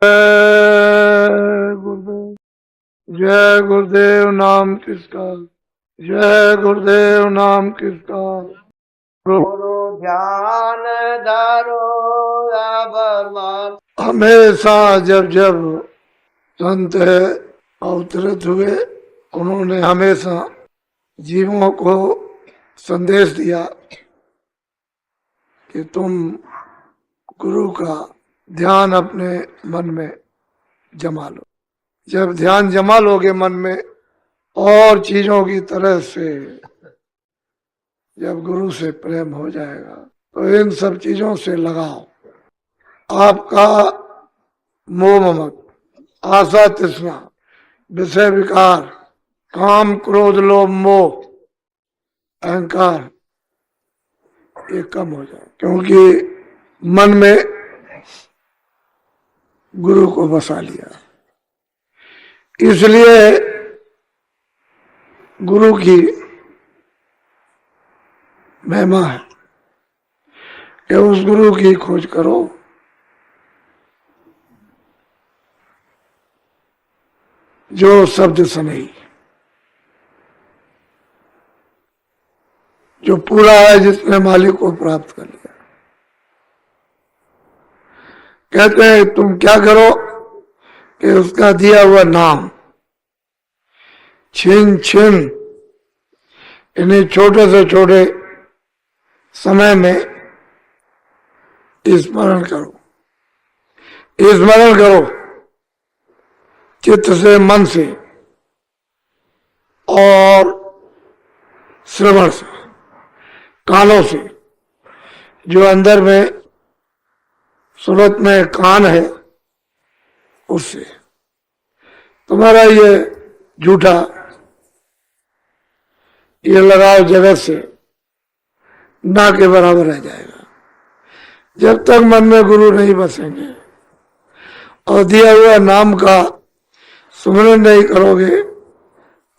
जय गुरुदेव, जय गुरुदेव नाम किसका, जय गुरुदेव नाम किसका। गुरु ध्यान धरो अब हमेशा जब जब संत अवतरित हुए, उन्होंने हमेशा जीवों को संदेश दिया कि तुम गुरु का ध्यान अपने मन में जमा लो। जब ध्यान जमा लोगे मन में, और चीजों की तरह से जब गुरु से प्रेम हो जाएगा तो इन सब चीजों से लगाओ। आपका मोह ममत, आशा तृष्णा, विषय विकार, काम क्रोध लोभ मोह अहंकार, ये कम हो जाए, क्योंकि मन में गुरु को बसा लिया। इसलिए गुरु की महिमा है कि उस गुरु की खोज करो जो शब्द सुनाई, जो पूरा है, जिसने मालिक को प्राप्त कर लिया। कहते हैं तुम क्या करो कि उसका दिया हुआ नाम छिन छिन इन्हें छोटे से छोटे समय में स्मरण करो, स्मरण करो चित्त से, मन से और श्रवण से, कानों से। जो अंदर में सूरत में कान है उससे। तुम्हारा ये झूठा ये लगाव जगत से ना के बराबर रह जाएगा। जब तक मन में गुरु नहीं बसेंगे और दिया हुआ नाम का सुमरन नहीं करोगे,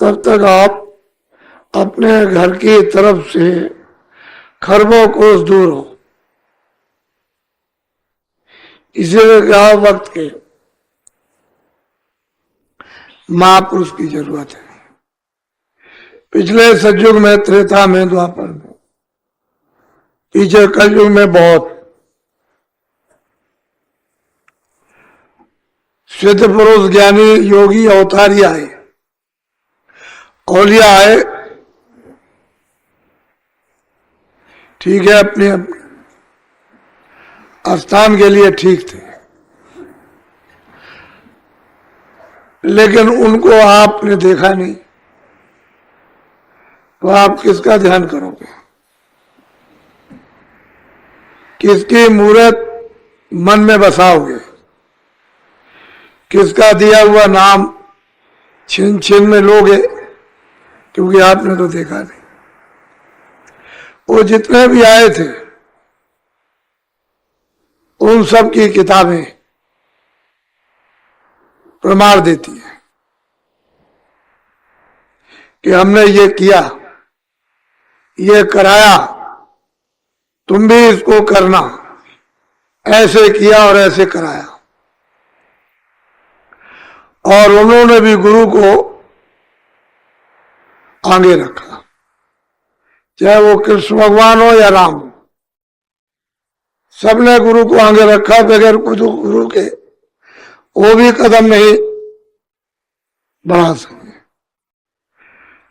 तब तक आप अपने घर की तरफ से खरबों कोस दूर हो। इसीलिए कहा वक्त के महापुरुष की जरूरत है। पिछले सतयुग में, त्रेता में, द्वापर में, पीछे कलयुग में बहुत सिद्ध पुरुष, ज्ञानी, योगी, अवतारी आए, औलिया आए, ठीक है, अपने अपने स्थान के लिए ठीक थे, लेकिन उनको आपने देखा नहीं, तो आप किसका ध्यान करोगे? किसकी मूर्त मन में बसाओगे? किसका दिया हुआ नाम छिन छिन में लोगे? क्योंकि आपने तो देखा नहीं। वो जितने भी आए थे उन सब की किताबें प्रमाण देती है कि हमने ये किया, ये कराया, तुम भी इसको करना, ऐसे किया और ऐसे कराया। और उन्होंने भी गुरु को आगे रखा, चाहे वो कृष्ण भगवान हो या राम हो, सबने गुरु को आगे रखा। बगैर गुरु के वो भी कदम नहीं बढ़ा सके।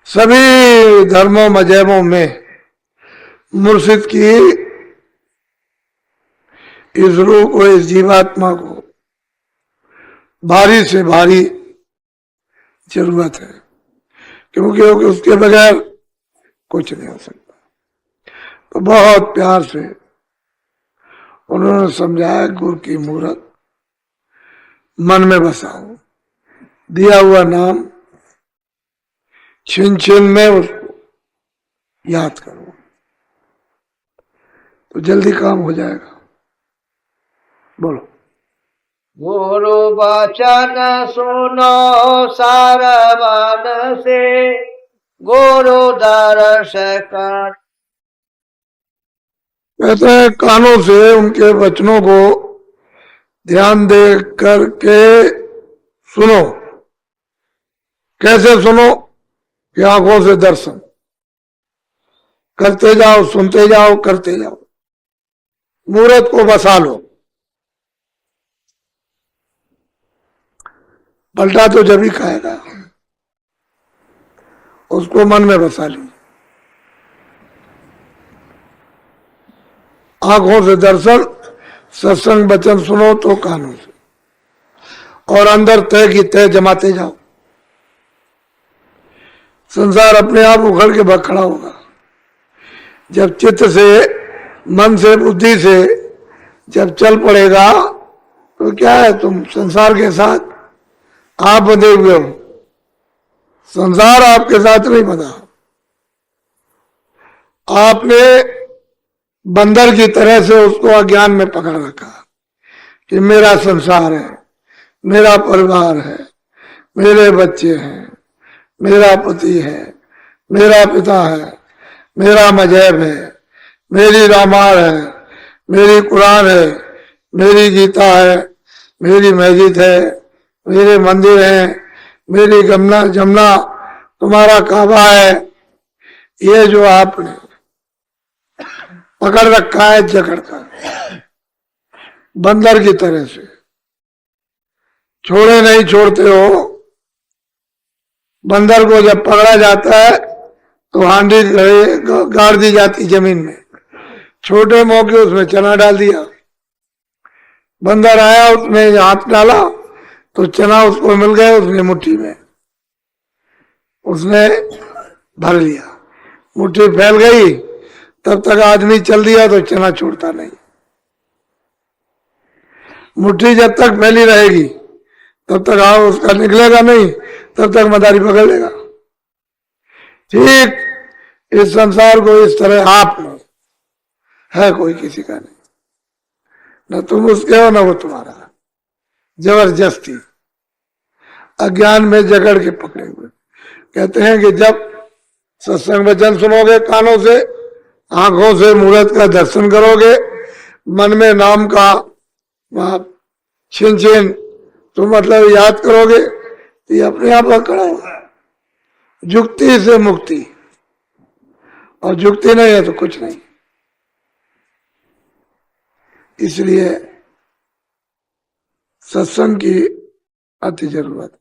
सभी धर्मों मजहबों में मुर्शिद की इस रूह को, इस जीवात्मा को भारी से भारी जरूरत है, क्योंकि उसके बगैर कुछ नहीं हो सकता। तो बहुत प्यार से उन्होंने समझाया, गुरु की मूर्त मन में बसाओ, दिया हुआ नाम छिन छिन में उसको याद करो, तो जल्दी काम हो जाएगा। बोलो। गुरु वचन सुनो सारवन से, गुरु दर्श कर। कहते हैं कानों से उनके वचनों को ध्यान दे करके सुनो। कैसे सुनो? कि आंखों से दर्शन करते जाओ, सुनते जाओ, करते जाओ। मूर्त को बसा लो। पलटा तो जब ही खाएगा, उसको मन में बसा ली। आंखों से दर्शन, सत्संग वचन सुनो तो कानों से, और अंदर तय की तय जमाते जाओ। संसार अपने आप उखड़ के भाग खड़ा होगा। जब चित्त से, मन से, बुद्धि से जब चल पड़ेगा तो क्या है, तुम संसार के साथ आप बंधे हुए हो, संसार आपके साथ नहीं बंधा। आपने बंदर की तरह से उसको अज्ञान में पकड़ रखा कि मेरा संसार है, मेरा परिवार है, मेरे बच्चे हैं, मेरा पति है, मेरा पिता है, मेरा मजहब है, मेरी रामायण है, मेरी कुरान है, मेरी गीता है, मेरी मस्जिद है, मेरे मंदिर हैं, मेरी गमना जमुना, तुम्हारा काबा है। ये जो आपने पकड़ रखा है जकड़ कर बंदर की तरह से, छोड़े नहीं छोड़ते हो। बंदर को जब पकड़ा जाता है तो हांडी गाड़ दी जाती जमीन में, छोटे मौके उसमें चना डाल दिया। बंदर आया, उसने हाथ डाला तो चना उसको मिल गया, उसने मुट्ठी में उसने भर लिया। मुट्ठी फैल गई, तब तक आदमी चल दिया तो चना छोड़ता नहीं। मुट्ठी जब तक फैली रहेगी तब तक उसका निकलेगा नहीं, तब तक मदारी पकड़ लेगा। ठीक इस संसार को इस तरह आप लो, है कोई किसी का नहीं, न तुम उसके हो न वो तुम्हारा। जबरदस्ती अज्ञान में जकड़ के पकड़े हुए। कहते हैं कि जब सत्संग वचन सुनोगे कानों से, आंखों से मूर्त का दर्शन करोगे, मन में नाम का छिन छिन तो मतलब याद करोगे, तो ये अपने आप खड़ा होगा। जुक्ति से मुक्ति, और जुक्ति नहीं है तो कुछ नहीं। इसलिए सत्संग की अति जरूरत,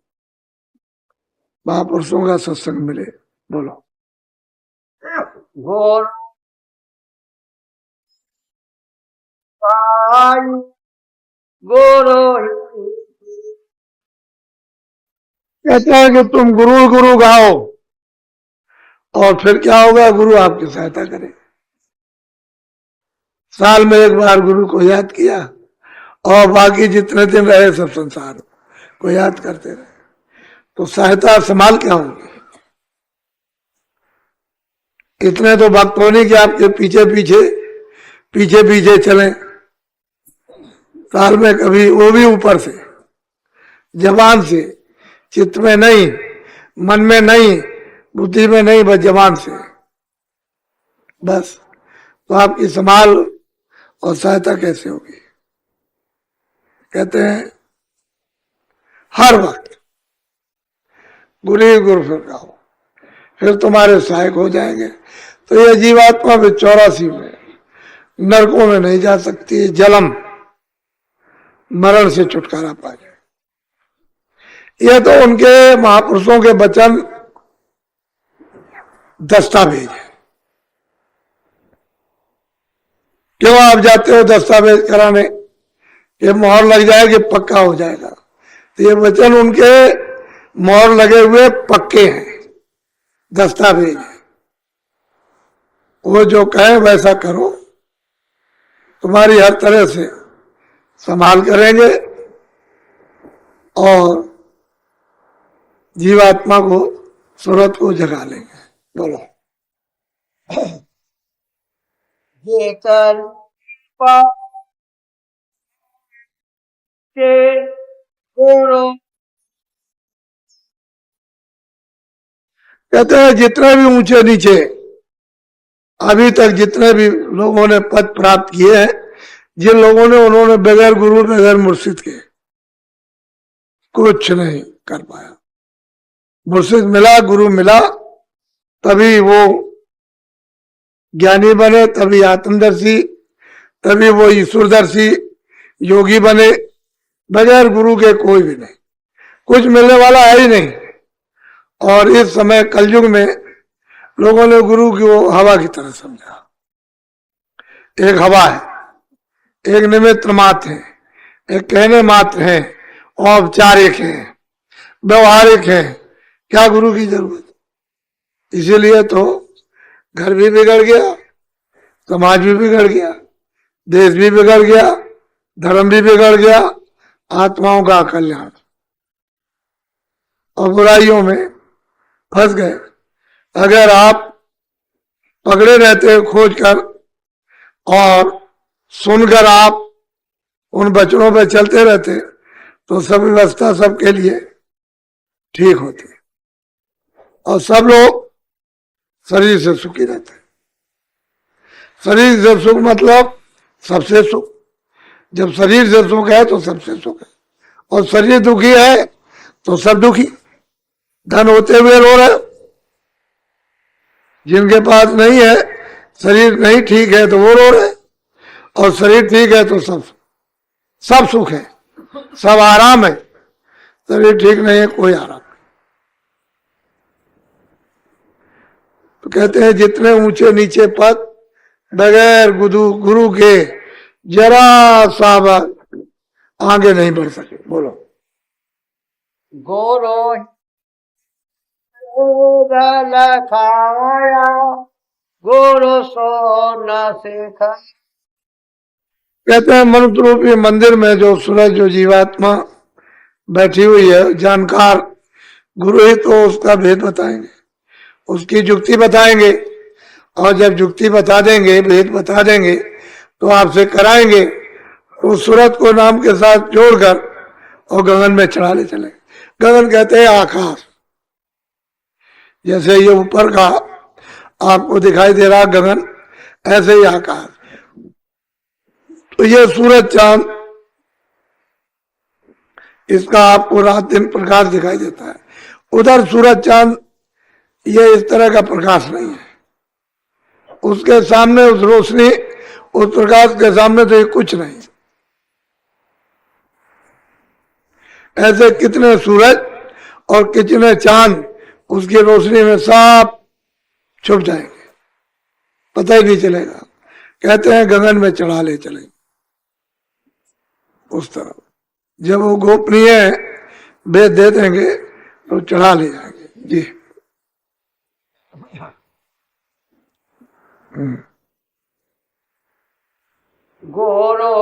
महापुरुषों का सत्संग मिले। बोलो। घोर गुरु कहते हैं कि तुम गुरु गुरु गाओ, और फिर क्या होगा, गुरु आपकी सहायता करे। साल में एक बार गुरु को याद किया, और बाकी जितने दिन रहे सब संसार को याद करते रहे, तो सहायता संभाल क्या होगी। इतने तो भक्त होने कि आपके पीछे पीछे पीछे पीछे चले। साल में कभी, वो भी ऊपर से, जबान से, चित्त में नहीं, मन में नहीं, बुद्धि में नहीं, बस जबान से। बस तो आपकी संभाल और सहायता कैसे होगी। कहते हैं हर वक्त गुरु ही गुरु फिर गाओ, फिर तुम्हारे सहायक हो जाएंगे। तो ये जीवात्मा भी 84 में नरकों में नहीं जा सकती, जन्म मरण से छुटकारा पा जाए। ये तो उनके महापुरुषों के वचन दस्तावेज है। क्यों आप जाते हो दस्तावेज कराने, ये मोहर लग जाएगी पक्का हो जाएगा। तो ये वचन उनके मोहर लगे हुए पक्के हैं, दस्तावेज है। वो जो कहे वैसा करो, तुम्हारी हर तरह से संभाल करेंगे और जीवात्मा को, सूरत को जगा लेंगे। बोलो। जेकर गुरु कहते हैं जितने भी ऊंचे नीचे अभी तक जितने भी लोगों ने पद प्राप्त किए हैं, जिन लोगों ने, उन्होंने बगैर गुरु बगैर मुर्शिद के कुछ नहीं कर पाया। मुर्शिद मिला, गुरु मिला, तभी वो ज्ञानी बने, तभी आत्मदर्शी, तभी वो ईश्वरदर्शी योगी बने। बगैर गुरु के कोई भी नहीं, कुछ मिलने वाला है ही नहीं। और इस समय कलयुग में लोगों ने गुरु को हवा की तरह समझा। एक हवा है, एक निमित्त मात्र है, एक कहने मात्र है, औपचारिक है, व्यवहारिक है। क्या गुरु की जरूरत? इसीलिए तो घर भी बिगड़ गया, समाज भी बिगड़ गया, देश भी बिगड़ गया, धर्म भी बिगड़ गया, आत्माओं का कल्याण। और बुराइयों में फंस गए। अगर आप पकड़े रहते खोज कर और सुनकर आप उन वचनों पर चलते रहते तो सब व्यवस्था सबके लिए ठीक होती और सब लोग शरीर से सुखी रहते। शरीर से सुख मतलब सबसे सुख। जब शरीर से सुख है तो सबसे सुख है, और शरीर दुखी है तो सब दुखी। धन होते हुए रो रहे, जिनके पास नहीं है, शरीर नहीं ठीक है तो वो रो रहे, और शरीर ठीक है तो सब सुख है, सब आराम है। शरीर ठीक नहीं है, कोई आराम नहीं। तो कहते हैं जितने ऊंचे नीचे पद बगैर गुरु के जरा सा आगे नहीं बढ़ सके। बोलो। गुरु लखाया गुरु सो न सिखा। कहते हैं मनुष्य रूपी मंदिर में जो सूरज, जो जीवात्मा बैठी हुई है, जानकार गुरु ही तो उसका भेद बताएंगे, उसकी जुक्ति बताएंगे। और जब जुक्ति बता देंगे, भेद बता देंगे, तो आपसे कराएंगे। उस सूरज को नाम के साथ जोड़कर और गगन में चढ़ा ले चले। गगन कहते हैं आकाश। जैसे ये ऊपर का आपको दिखाई दे रहा गगन, ऐसे ही आकाश। तो ये सूरज चांद, इसका आपको रात दिन प्रकाश दिखाई देता है। उधर सूरज चांद ये इस तरह का प्रकाश नहीं है। उसके सामने उस रोशनी, उस प्रकाश के सामने तो ये कुछ नहीं। ऐसे कितने सूरज और कितने चांद उसकी रोशनी में सब छुप जाएंगे, पता ही नहीं चलेगा। कहते हैं गगन में चढ़ा ले चलेंगे उस तरह। जब वो गोपनीय भेद दे देंगे तो चढ़ा ले जाएंगे। जी। गुरु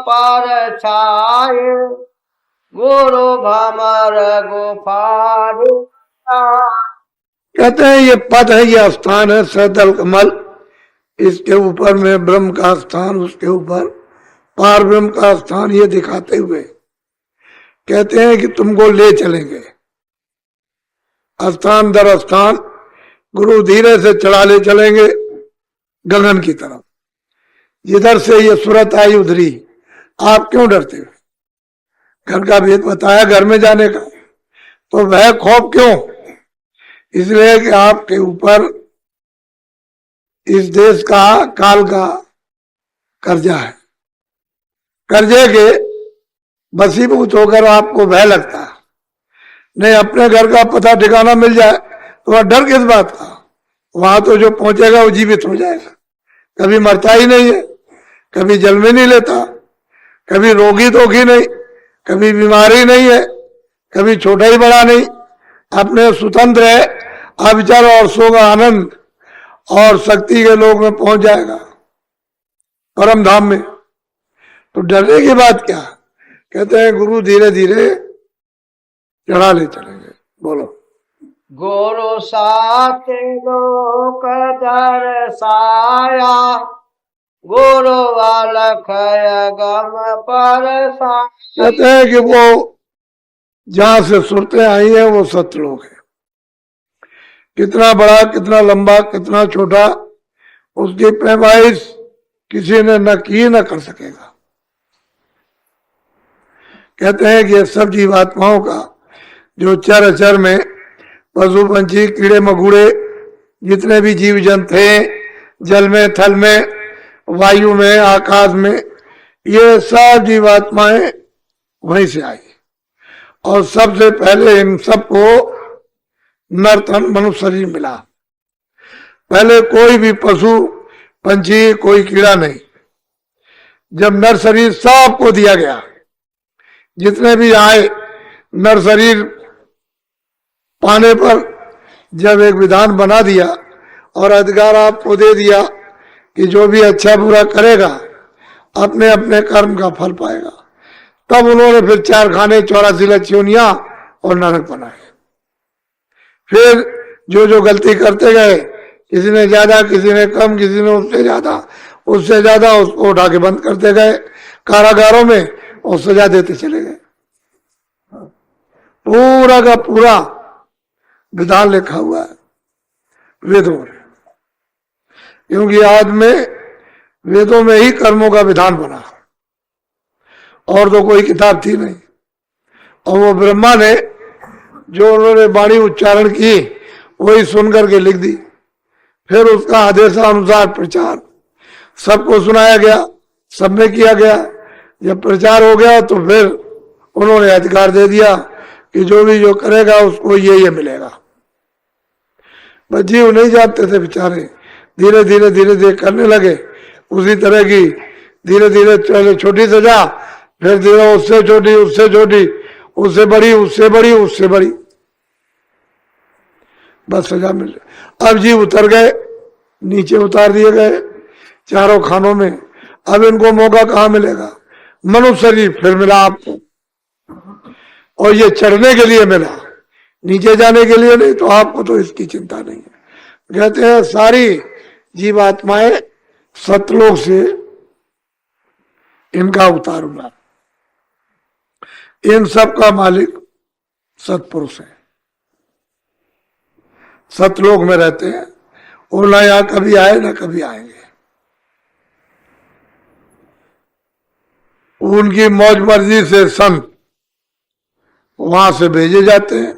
पर छाय गुरु भमर गुफार। कहते हैं ये पद है, ये स्थान है सदल कमल। इसके ऊपर में ब्रह्म का स्थान, उसके ऊपर पार ब्रह्म का स्थान, ये दिखाते हुए कहते हैं कि तुमको ले चलेंगे स्थान दर स्थान। गुरु धीरे से चढ़ा ले चलेंगे गगन की तरफ। जिधर से ये सूरत आई उधरी। आप क्यों डरते हो? घर का भेद बताया घर में जाने का, तो वह खौफ क्यों? इसलिए कि आपके ऊपर इस देश का, काल का कर्जा है। कर्जे के बसीभूत होकर आपको भय लगता है। नहीं, अपने घर का पता ठिकाना मिल जाए तो वह डर किस बात का? वहां तो जो पहुंचेगा वो जीवित हो जाएगा, कभी मरता ही नहीं है, कभी जन्म ही नहीं लेता, कभी रोगी धोगी नहीं, कभी बीमारी नहीं है, कभी छोटा ही बड़ा नहीं, अपने स्वतंत्र है, अविचल और सुख आनंद और शक्ति के लोक में पहुंच जाएगा, परम धाम में। तो डरने की बात क्या? कहते हैं गुरु धीरे धीरे चढ़ा ले चलेंगे। बोलो। गुरु साथ लोक दर्शाया गुरु अलखय गम पर। कहते हैं कि वो जहां से सुरतें आई हैं वो सतलोक है। कितना बड़ा, कितना लंबा, कितना छोटा, उसकी पैमाइश किसी ने न की न कर सकेगा। कहते हैं कि ये सब जीवात्माओं का जो चर अचर में पशु पंछी कीड़े मकोड़े जितने भी जीव जंतु हैं, जल में, थल में, वायु में, आकाश में, ये सब जीवात्माएं वहीं से आई। और सबसे पहले इन सबको नर तन मनुष्य शरीर मिला। पहले कोई भी पशु पंछी कोई कीड़ा नहीं। जब नर शरीर सबको दिया गया, जितने भी आए, नर शरीर पाने पर जब एक विधान बना दिया और अधिकार आपको दे दिया कि जो भी अच्छा बुरा करेगा अपने अपने कर्म का फल पाएगा, तब उन्होंने फिर 4 खाने 84 लक्षणियां और नरक बनाए। फिर जो जो गलती करते गए, किसी ने ज्यादा, किसी ने कम, किसी ने उससे ज्यादा, उसको उठा के बंद करते गए कारागारों में और सजा देते चले गए। पूरा का पूरा विधान लिखा हुआ है वेदों में, क्योंकि आज में वेदों में ही कर्मों का विधान बना, और तो कोई किताब थी नहीं। और वो ब्रह्मा ने जो उन्होंने वाणी उच्चारण की वही सुन करके लिख दी। फिर उसका आदेशानुसार प्रचार सबको सुनाया गया, सब में किया गया। जब प्रचार हो गया तो फिर उन्होंने अधिकार दे दिया कि जो भी जो करेगा उसको ये मिलेगा। बस जीव नहीं जानते थे बेचारे, धीरे धीरे धीरे धीरे करने लगे उसी तरह की। धीरे धीरे पहले छोटी सजा, फिर धीरे उससे छोटी, उससे छोटी, उससे बड़ी, उससे बड़ी, उससे बड़ी, बस सजा मिल गई। अब जीव उतर गए, नीचे उतार दिए गए 4 खानों में। अब इनको मौका कहाँ मिलेगा? मनुष्य शरीर फिर मिला आपको, और ये चढ़ने के लिए मिला, नीचे जाने के लिए नहीं। तो आपको तो इसकी चिंता नहीं है। कहते हैं सारी जीवात्माएं सतलोक से इनका उतार हुआ। इन सब का मालिक सतपुरुष है, सतलोक में रहते हैं। और ना यहां कभी आए ना कभी आएंगे। उनकी मौज मर्जी से संत वहां से भेजे जाते हैं,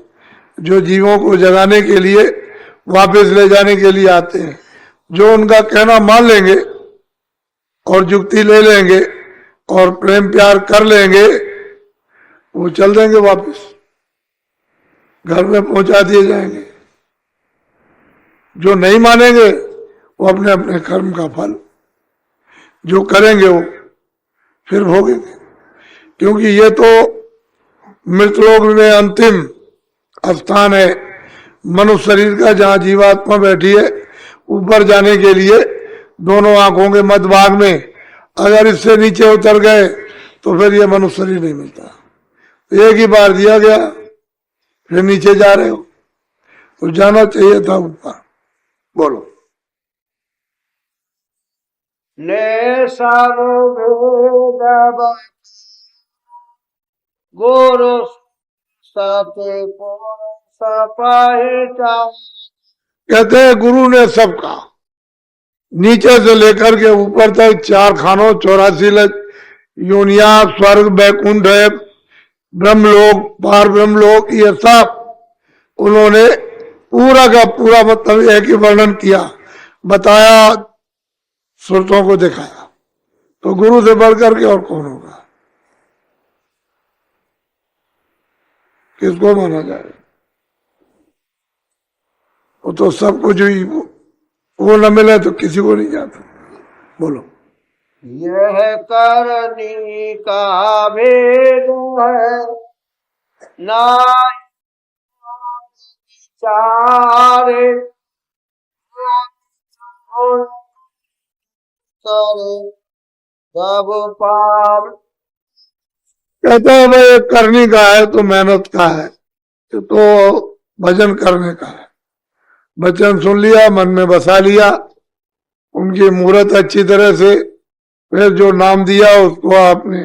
जो जीवों को जगाने के लिए, वापस ले जाने के लिए आते हैं। जो उनका कहना मान लेंगे और युक्ति ले लेंगे और प्रेम प्यार कर लेंगे, वो चल देंगे वापस, घर में पहुंचा दिए जाएंगे। जो नहीं मानेंगे वो अपने अपने कर्म का फल जो करेंगे वो फिर भोगेंगे। क्योंकि ये तो मृतलोक में अंतिम स्थान है मनुष्य शरीर का, जहां जीवात्मा बैठी है। ऊपर जाने के लिए दोनों आंखों के मध्य भाग में, अगर इससे नीचे उतर गए तो फिर ये मनुष्य शरीर नहीं मिलता। एक ही बार दिया गया, फिर नीचे जा रहे हो तो जाना चाहिए था ऊपर। बोलो। ने सर्ववेद गुरु सते सपाहिता। कहते हैं गुरु ने सबका नीचे से लेकर के ऊपर तक 4 खानों 84 योनिया, स्वर्ग, बैकुंठ है, ब्रह्मलोक, पार ब्रह्मलोक, ये सब उन्होंने पूरा का पूरा मतलब एक ही वर्णन किया, बताया, श्रुतों को दिखाया। तो गुरु से बढ़कर के और कौन होगा? किसको माना जाए? वो तो सब कुछ ही, वो न मिले तो किसी को नहीं जाता। बोलो। यह करनी का भेद है ना चारे सब पार। कहते हैं भाई करनी का है तो मेहनत का है, तो भजन करने का है। वचन सुन लिया, मन में बसा लिया, उनकी मूर्त अच्छी तरह से, फिर जो नाम दिया उसको आपने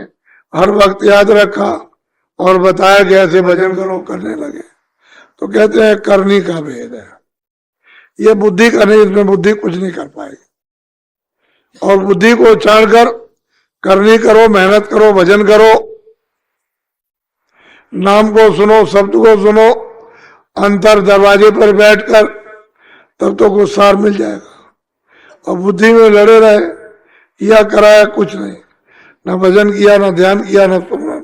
हर वक्त याद रखा और बताया कि ऐसे भजन करो, करने लगे। तो कहते हैं करनी का भेद है। ये बुद्धि का नहीं, इसमें बुद्धि कुछ नहीं कर पाएगी। और बुद्धि को छाड़कर करनी करो, मेहनत करो, भजन करो, नाम को सुनो, शब्द को सुनो, अंतर दरवाजे पर बैठकर, तब तो कुछ सार मिल जाएगा। और बुद्धि में लड़े रहे, किया कराया कुछ नहीं, न भजन किया, न ध्यान किया, न सुना,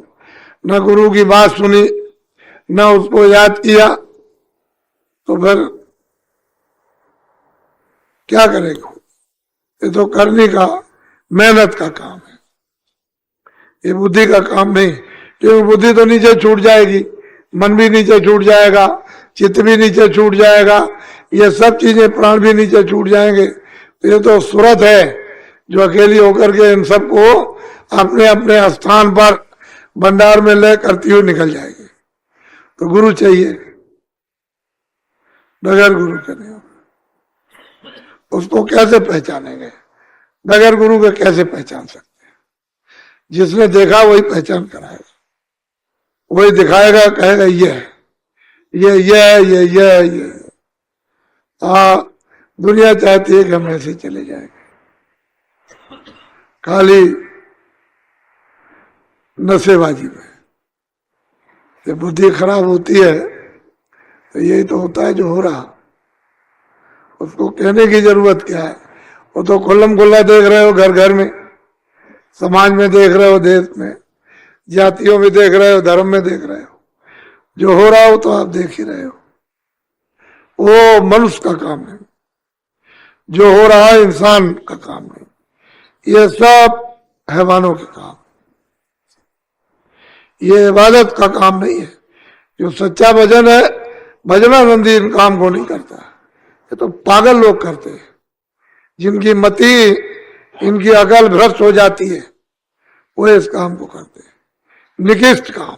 न गुरु की बात सुनी, न उसको याद किया, तो फिर क्या करेगा? ये तो करने का, मेहनत का काम है, ये बुद्धि का काम नहीं। क्योंकि बुद्धि तो नीचे छूट जाएगी, मन भी नीचे छूट जाएगा, चित्त भी नीचे छूट जाएगा, ये सब चीजें, प्राण भी नीचे छूट जाएंगे। तो ये तो सूरत है जो अकेली होकर के इन सबको अपने अपने स्थान पर भंडार में ले करती हुई निकल जाएगी। तो गुरु चाहिए, बगैर गुरु के नहीं। उसको कैसे पहचानेंगे? बगैर गुरु के कैसे पहचान सकते हैं? जिसने देखा वही पहचान कराएगा, वही दिखाएगा, कहेगा ये है, ये। दुनिया चाहती है कि हम ऐसे चले जाएंगे, खाली नशेबाजी में। जब बुद्धि खराब होती है तो यही तो होता है जो हो रहा। उसको कहने की जरूरत क्या है? वो तो खुल्लम खुल्ला देख रहे हो, घर घर में, समाज में देख रहे हो, देश में, जातियों में देख रहे हो, धर्म में देख रहे हो। जो हो रहा हो तो आप देख ही रहे हो। वो मनुष्य का काम है, जो हो रहा है इंसान का काम नहीं। ये सब हैवानों के काम, ये इबादत का काम नहीं है। जो सच्चा भजन है, भजनानंदी इन काम को नहीं करता। ये तो पागल लोग करते हैं, जिनकी मति, इनकी अकल भ्रष्ट हो जाती है, वो इस काम को करते हैं, निकृष्ट काम।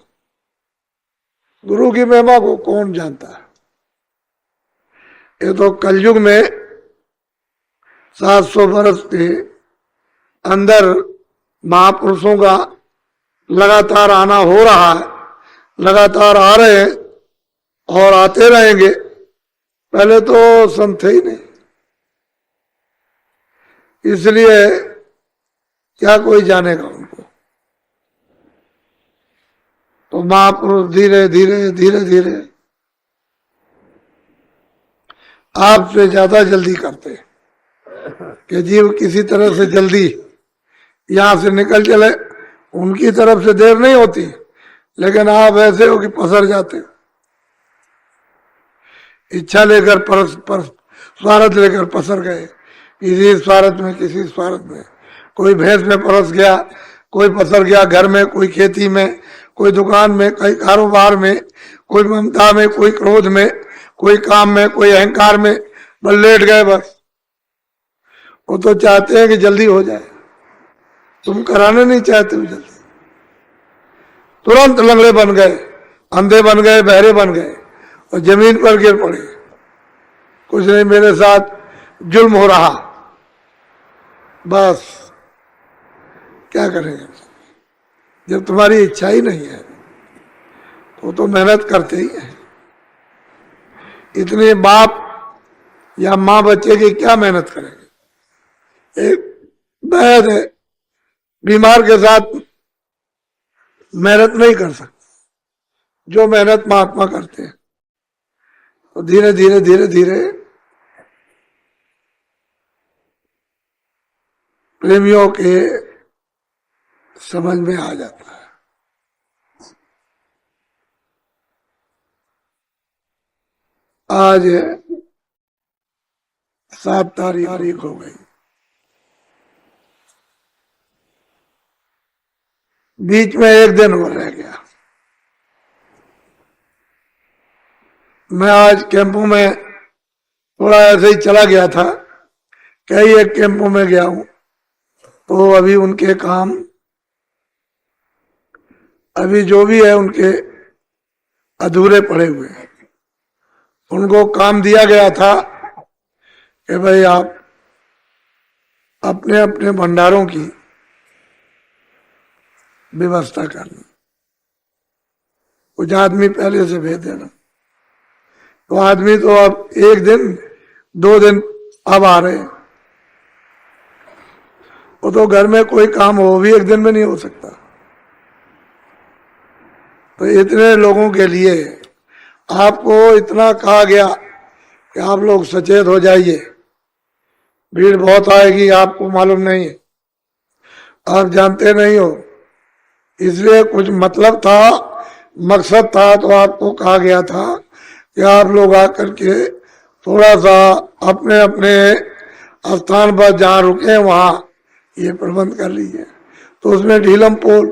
गुरु की महिमा को कौन जानता है? ये तो कलयुग में 700 वर्ष के अंदर महापुरुषों का लगातार आना हो रहा है, लगातार आ रहे हैं और आते रहेंगे। पहले तो संत थे ही नहीं, इसलिए क्या कोई जानेगा उनको। तो महापुरुष धीरे धीरे धीरे धीरे आपसे ज्यादा जल्दी करते कि जीव किसी तरह से जल्दी यहां से निकल चले। उनकी तरफ से देर नहीं होती, लेकिन आप ऐसे हो कि पसर जाते हो, इच्छा लेकर स्वार्थ लेकर पसर गए, किसी स्वार्थ में, किसी स्वार्थ में। कोई भैंस में परस गया, कोई पसर गया घर में, कोई खेती में, कोई दुकान में, कोई कारोबार में, कोई ममता में, कोई क्रोध में, कोई काम में, कोई अहंकार में, बस लेट गए बस। वो तो चाहते हैं कि जल्दी हो जाए, तुम कराने नहीं चाहते हो जल्दी। तुरंत लंगड़े बन गए, अंधे बन गए, बहरे बन गए और जमीन पर गिर पड़े। कुछ नहीं, मेरे साथ जुल्म हो रहा, बस क्या करेंगे? जब तुम्हारी इच्छा ही नहीं है तो मेहनत करते ही है। इतने बाप या माँ बच्चे की क्या मेहनत करेंगे? एक वैद्य है, बीमार के साथ मेहनत नहीं कर सकते जो मेहनत महात्मा करते हैं। तो धीरे धीरे धीरे धीरे प्रेमियों के समझ में आ जाता है। आज 7 तारीख हो गई, बीच में एक दिन और रह गया। मैं आज कैंपों में थोड़ा ऐसे ही चला गया था, कई एक कैंपों में गया हूं, तो अभी उनके काम, अभी जो भी है उनके अधूरे पड़े हुए हैं। उनको काम दिया गया था कि भाई आप अपने अपने भंडारों की व्यवस्था करना, कुछ आदमी पहले से भेज देना। तो आदमी तो अब 1 दिन 2 दिन अब आ रहे हैं, वो तो घर में कोई काम हो भी एक दिन में नहीं हो सकता। तो इतने लोगों के लिए आपको इतना कहा गया कि आप लोग सचेत हो जाइए, भीड़ बहुत आएगी, आपको मालूम नहीं है, आप जानते नहीं हो, इसलिए कुछ मतलब था, मकसद था, तो आपको कहा गया था कि आप लोग आकर के थोड़ा सा अपने अपने स्थान पर जहाँ रुके वहां ये प्रबंध कर लीजिए। तो उसमें ढीलम पोल,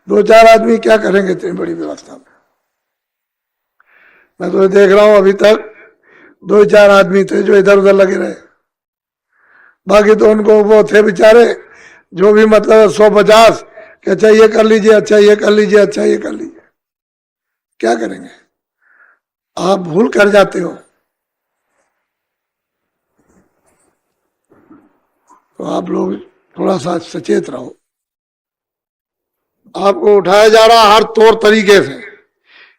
2-4 आदमी क्या करेंगे इतनी बड़ी व्यवस्था में। मैं तो देख रहा हूं अभी तक 2-4 आदमी थे जो इधर उधर लगे रहे, बाकी तो उनको वो थे बेचारे जो भी मतलब 150 कि अच्छा ये कर लीजिए, अच्छा ये कर लीजिए, अच्छा ये कर लीजिए। क्या करेंगे, आप भूल कर जाते हो। तो आप लोग थोड़ा सा सचेत रहो। आपको उठाया जा रहा हर तौर तरीके से,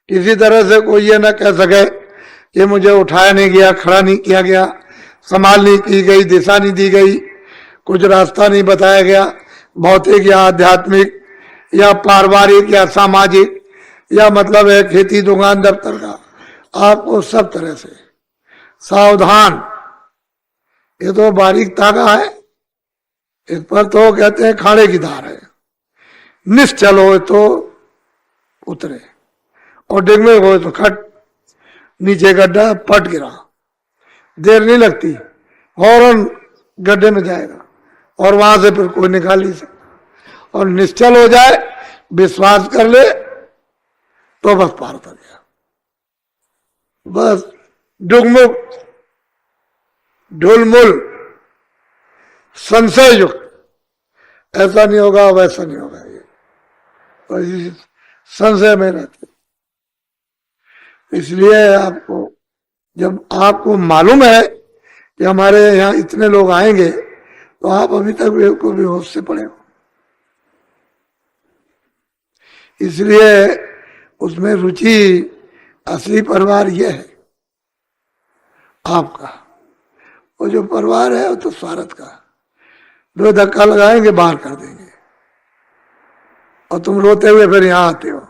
किसी तरह से कोई ये ना कह सके कि मुझे उठाया नहीं गया, खड़ा नहीं किया गया, संभाल नहीं की गई, दिशा नहीं दी गई, कुछ रास्ता नहीं बताया गया, भौतिक या आध्यात्मिक या पारिवारिक या सामाजिक या मतलब है खेती दुकान दफ्तर का। आपको सब तरह से सावधान, ये तो बारीक तागा है, इस पर तो कहते हैं खाड़े की धार है, निश्चल हो तो उतरे और डिगमे हो तो खट, नीचे गड्ढा पट गिरा, देर नहीं लगती, फौरन गड्ढे में जाएगा और वहां से फिर कोई निकाल नहीं सकता। और निश्चल हो जाए, विश्वास कर ले तो बस पार कर गया, बस डुगमुक्त, ढुलमुल, संशय युक्त, ऐसा नहीं होगा वैसा नहीं होगा, ये और इस संशय में रहते। इसलिए आपको, जब आपको मालूम है कि हमारे यहाँ इतने लोग आएंगे, तो आप अभी तक को बेहोश से पड़े हो, इसलिए उसमें रुचि, असली परिवार यह है आपका। वो जो परिवार है वो तो स्वार्थ का, 2 धक्का लगाएंगे बाहर कर देंगे, और तुम रोते हुए फिर यहाँ आते हो,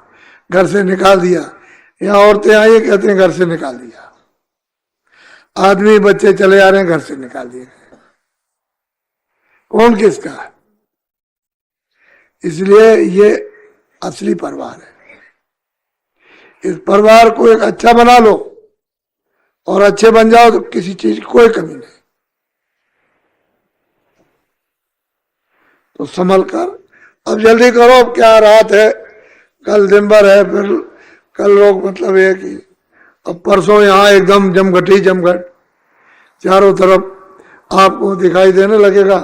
घर से निकाल दिया। यहाँ औरतें आई कहते हैं घर से निकाल दिया, आदमी बच्चे चले आ रहे हैं घर से निकाल दिए, कौन किसका है। इसलिए ये असली परिवार है। इस परिवार को एक अच्छा बना लो और अच्छे बन जाओ तो किसी चीज की कोई कमी नहीं। तो संभल कर, अब जल्दी करो, अब क्या रात है, कल दिन भर है, फिर कल लोग मतलब ये कि अब परसों यहाँ एकदम जमघट ही जमघट, चारों तरफ आपको दिखाई देने लगेगा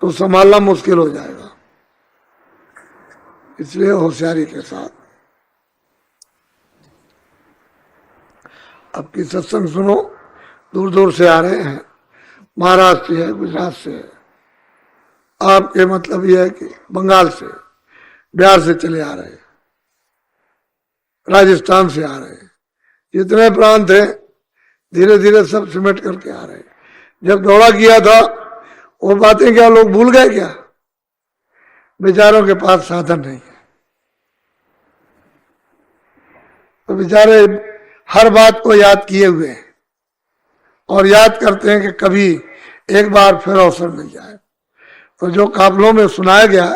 तो संभालना मुश्किल हो जाएगा। इसलिए होशियारी के साथ अब की सत्संग सुनो, दूर दूर से आ रहे हैं, महाराष्ट्र से है, गुजरात से है, आपके मतलब यह है कि बंगाल से, बिहार से चले आ रहे हैं, राजस्थान से आ रहे हैं, जितने प्रांत हैं धीरे धीरे सब सिमट करके आ रहे हैं। जब दौड़ा किया था वो बातें क्या लोग भूल गए क्या? बेचारों के पास साधन नहीं है, तो बेचारे हर बात को याद किए हुए हैं और याद करते हैं कि कभी एक बार फिर अवसर मिल जाए। तो जो काफिलों में सुनाया गया,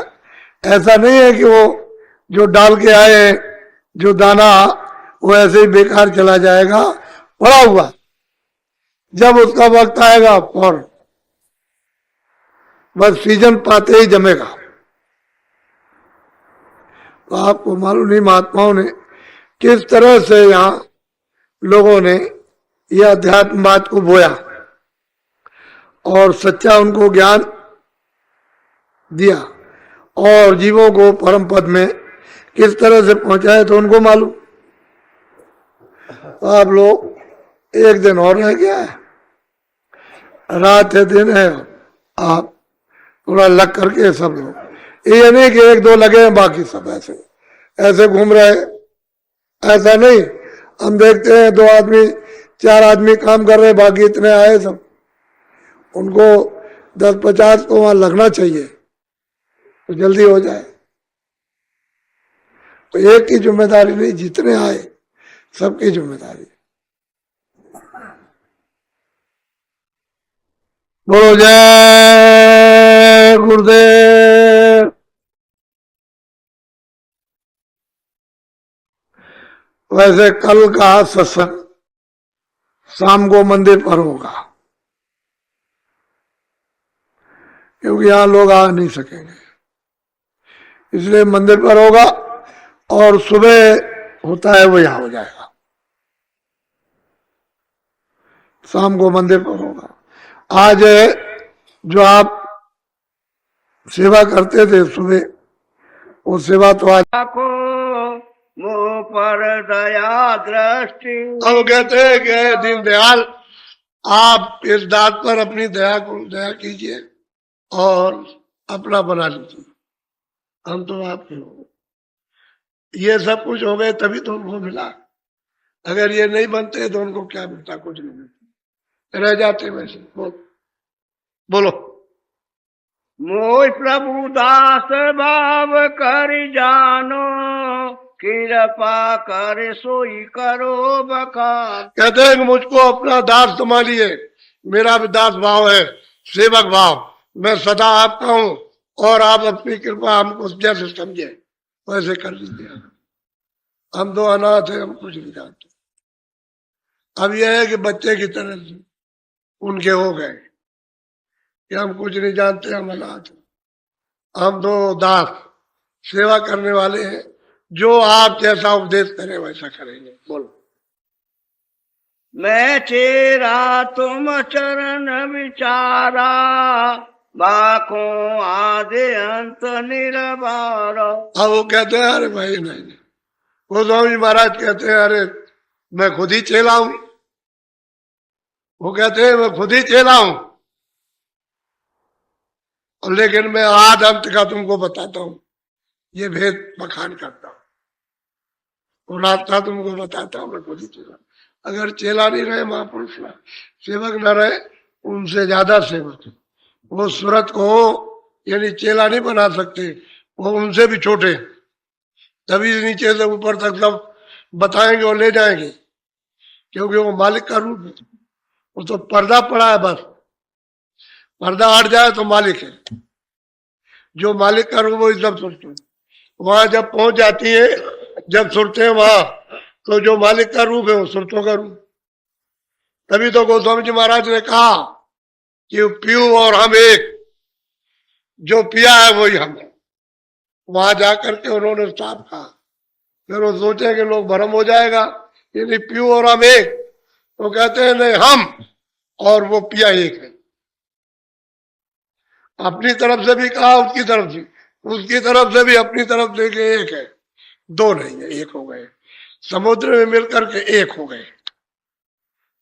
ऐसा नहीं है कि वो जो डाल के आए जो दाना वो ऐसे ही बेकार चला जाएगा, पड़ा हुआ, जब उसका वक्त आएगा और बस सीजन पाते ही जमेगा। तो आपको मालूम नहीं महात्माओं ने किस तरह से यहाँ लोगों ने यह अध्यात्मवाद को बोया और सच्चा उनको ज्ञान दिया और जीवों को परम पद में किस तरह से पहुंचाए तो उनको मालूम। तो आप लोग एक दिन और रह गया है, रात है दिन है, आप थोड़ा लग करके सब लोग, ये नहीं कि 1-2 लगे हैं बाकी सब ऐसे ऐसे घूम रहे, ऐसा नहीं। हम देखते हैं 2 आदमी 4 आदमी काम कर रहे, बाकी इतने आए सब, उनको 10-50 को वहां लगना चाहिए तो जल्दी हो जाए। तो एक की जिम्मेदारी नहीं, जितने आए सबकी जिम्मेदारी। बोलो जय गुरुदेव। वैसे कल का सत्संग शाम को मंदिर पर होगा, क्योंकि यहां लोग आ नहीं सकेंगे, इसलिए मंदिर पर होगा। और सुबह होता है वो यहां हो जाएगा, शाम को मंदिर पर होगा। आज जो आप सेवा करते थे सुबह, वो सेवा तो आज आखो मुँह पर दया दृष्टि। अब कहते हैं कि दीनदयाल आप इस दात पर अपनी दया कीजिए और अपना बना लीजिए, हम तो आपके हो। ये सब कुछ हो गए तभी तो उनको मिला, अगर ये नहीं बनते तो उनको क्या मिलता, कुछ नहीं मिलता, रह जाते वैसे। बोलो। मोह प्रभु दास भाव कर जानो, कृपा कर सोई करो बखान। कहते हैं कि मुझको अपना दास संभालिए, मेरा भी दास भाव है, सेवक भाव, मैं सदा आपका हूं और आप अपनी कृपा हमको जैसे समझे वैसे कर लीजिए। हम तो अनाथ है, हम कुछ नहीं जानते। अब यह है कि बच्चे की तरह से उनके हो गए कि हम कुछ नहीं जानते, हम अनाथ हैं, हम तो दास सेवा करने वाले हैं, जो आप जैसा उपदेश करें वैसा करेंगे। बोलो। मैं चेरा तुम चरण विचारा, बाखो आदि अंत निरबार। अब वो कहते हैं अरे भाई नहीं, वो स्वामी महाराज कहते हैं अरे मैं खुद ही चेला हूं। वो कहते हैं मैं खुद ही चेला हूं, और लेकिन मैं आद अंत का तुमको बताता हूं, ये भेद बखान करता हूं, वो रास्ता तुमको बताता हूं, मैं खुद ही चेला। अगर चेला नहीं रहे महापुरुष ना, सेवक न रहे, उनसे ज्यादा सेवक है। वो सूरत को यानी चेला नहीं बना सकते, वो उनसे भी छोटे, तभी नीचे से ऊपर तक सब बताएंगे और ले जाएंगे, क्योंकि वो मालिक का रूप है। वो तो पर्दा पड़ा है, बस पर्दा हट जाए तो मालिक है। जो मालिक का रूप वो सब सुनते हैं, वहां जब पहुंच जाती है, जब सुनते हैं वहां, तो जो मालिक का रूप है वो सुरतों का रूप। तभी तो गोस्वामी जी महाराज ने कहा कि पीऊ और हम एक, जो पिया है वही हम है। वहां जाकर के उन्होंने साफ कहा, फिर वो सोचे कि लोग भ्रम हो जाएगा, ये नहीं पीऊ और हम एक, तो कहते हैं नहीं, हम और वो पिया एक है। अपनी तरफ से भी कहा, उसकी तरफ से भी अपनी तरफ से कि एक है, दो नहीं है, एक हो गए। समुद्र में मिलकर के एक हो गए,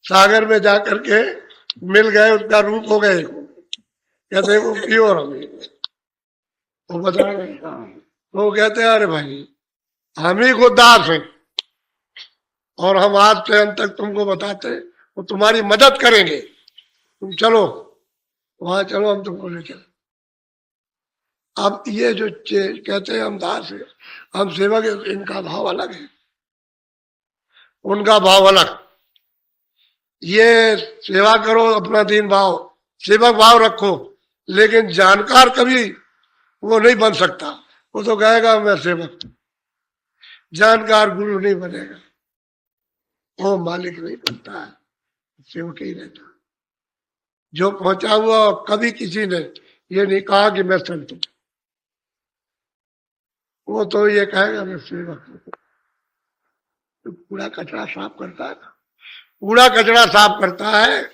सागर में जाकर के मिल गए, उसका रूप हो गए। कहते हैं वो प्योर हम, वो बता रहे वो कहते हैं अरे भाई हम ही खुद दास हैं, और हम आज से अंत तक तुमको बताते, वो तुम्हारी मदद करेंगे, तुम चलो वहां चलो, हम तुमको ले चले। अब ये जो कहते हैं हम दास है, हम सेवक है, इनका भाव अलग है, उनका भाव अलग। ये सेवा करो, अपना दीन भाव सेवक भाव रखो, लेकिन जानकार कभी वो नहीं बन सकता। वो तो कहेगा मैं सेवक, जानकार गुरु नहीं बनेगा, वो मालिक नहीं बनता है, सेवक ही रहता। जो पहुंचा हुआ, कभी किसी ने ये नहीं कहा कि मैं संत हूं, वो तो ये कहेगा मैं सेवक हूं। तो कूड़ा कचरा साफ करता है ना, कूड़ा कचरा साफ करता है,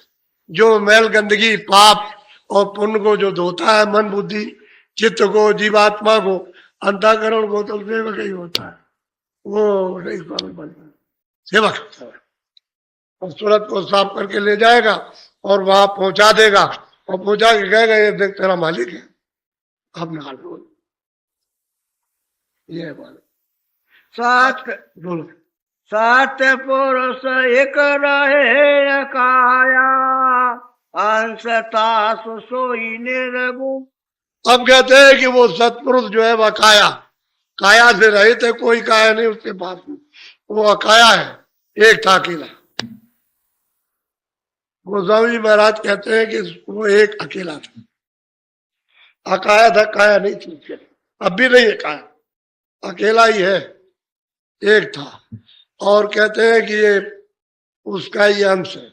जो मैल गंदगी पाप और पुण्य को जो धोता है, मन बुद्धि चित्त को, जीवात्मा को, अंतःकरण को, तो सेवक ही होता है, वो नहीं स्वामी बनता, सेवक होता है। और सूरत को साफ करके ले जाएगा और वहां पहुंचा देगा, और पहुंचा के कहेगा ये देख तेरा मालिक है, अब नहा लो। ये बात सात बोलो। सात पुरुष एक रहे काया, अंशता सोई निर्गुण। अब कहते हैं कि वो सत्पुरुष जो है वह काया काया से रहित है, कोई काया नहीं उसके पास में, वो अकाया है, एक था अकेला। गोस्वामी महाराज कहते हैं कि वो एक अकेला था, अकाया था, काया नहीं थी उसके, अब भी नहीं है काया, अकेला ही है, एक था। और कहते हैं कि ये उसका ही अंश है।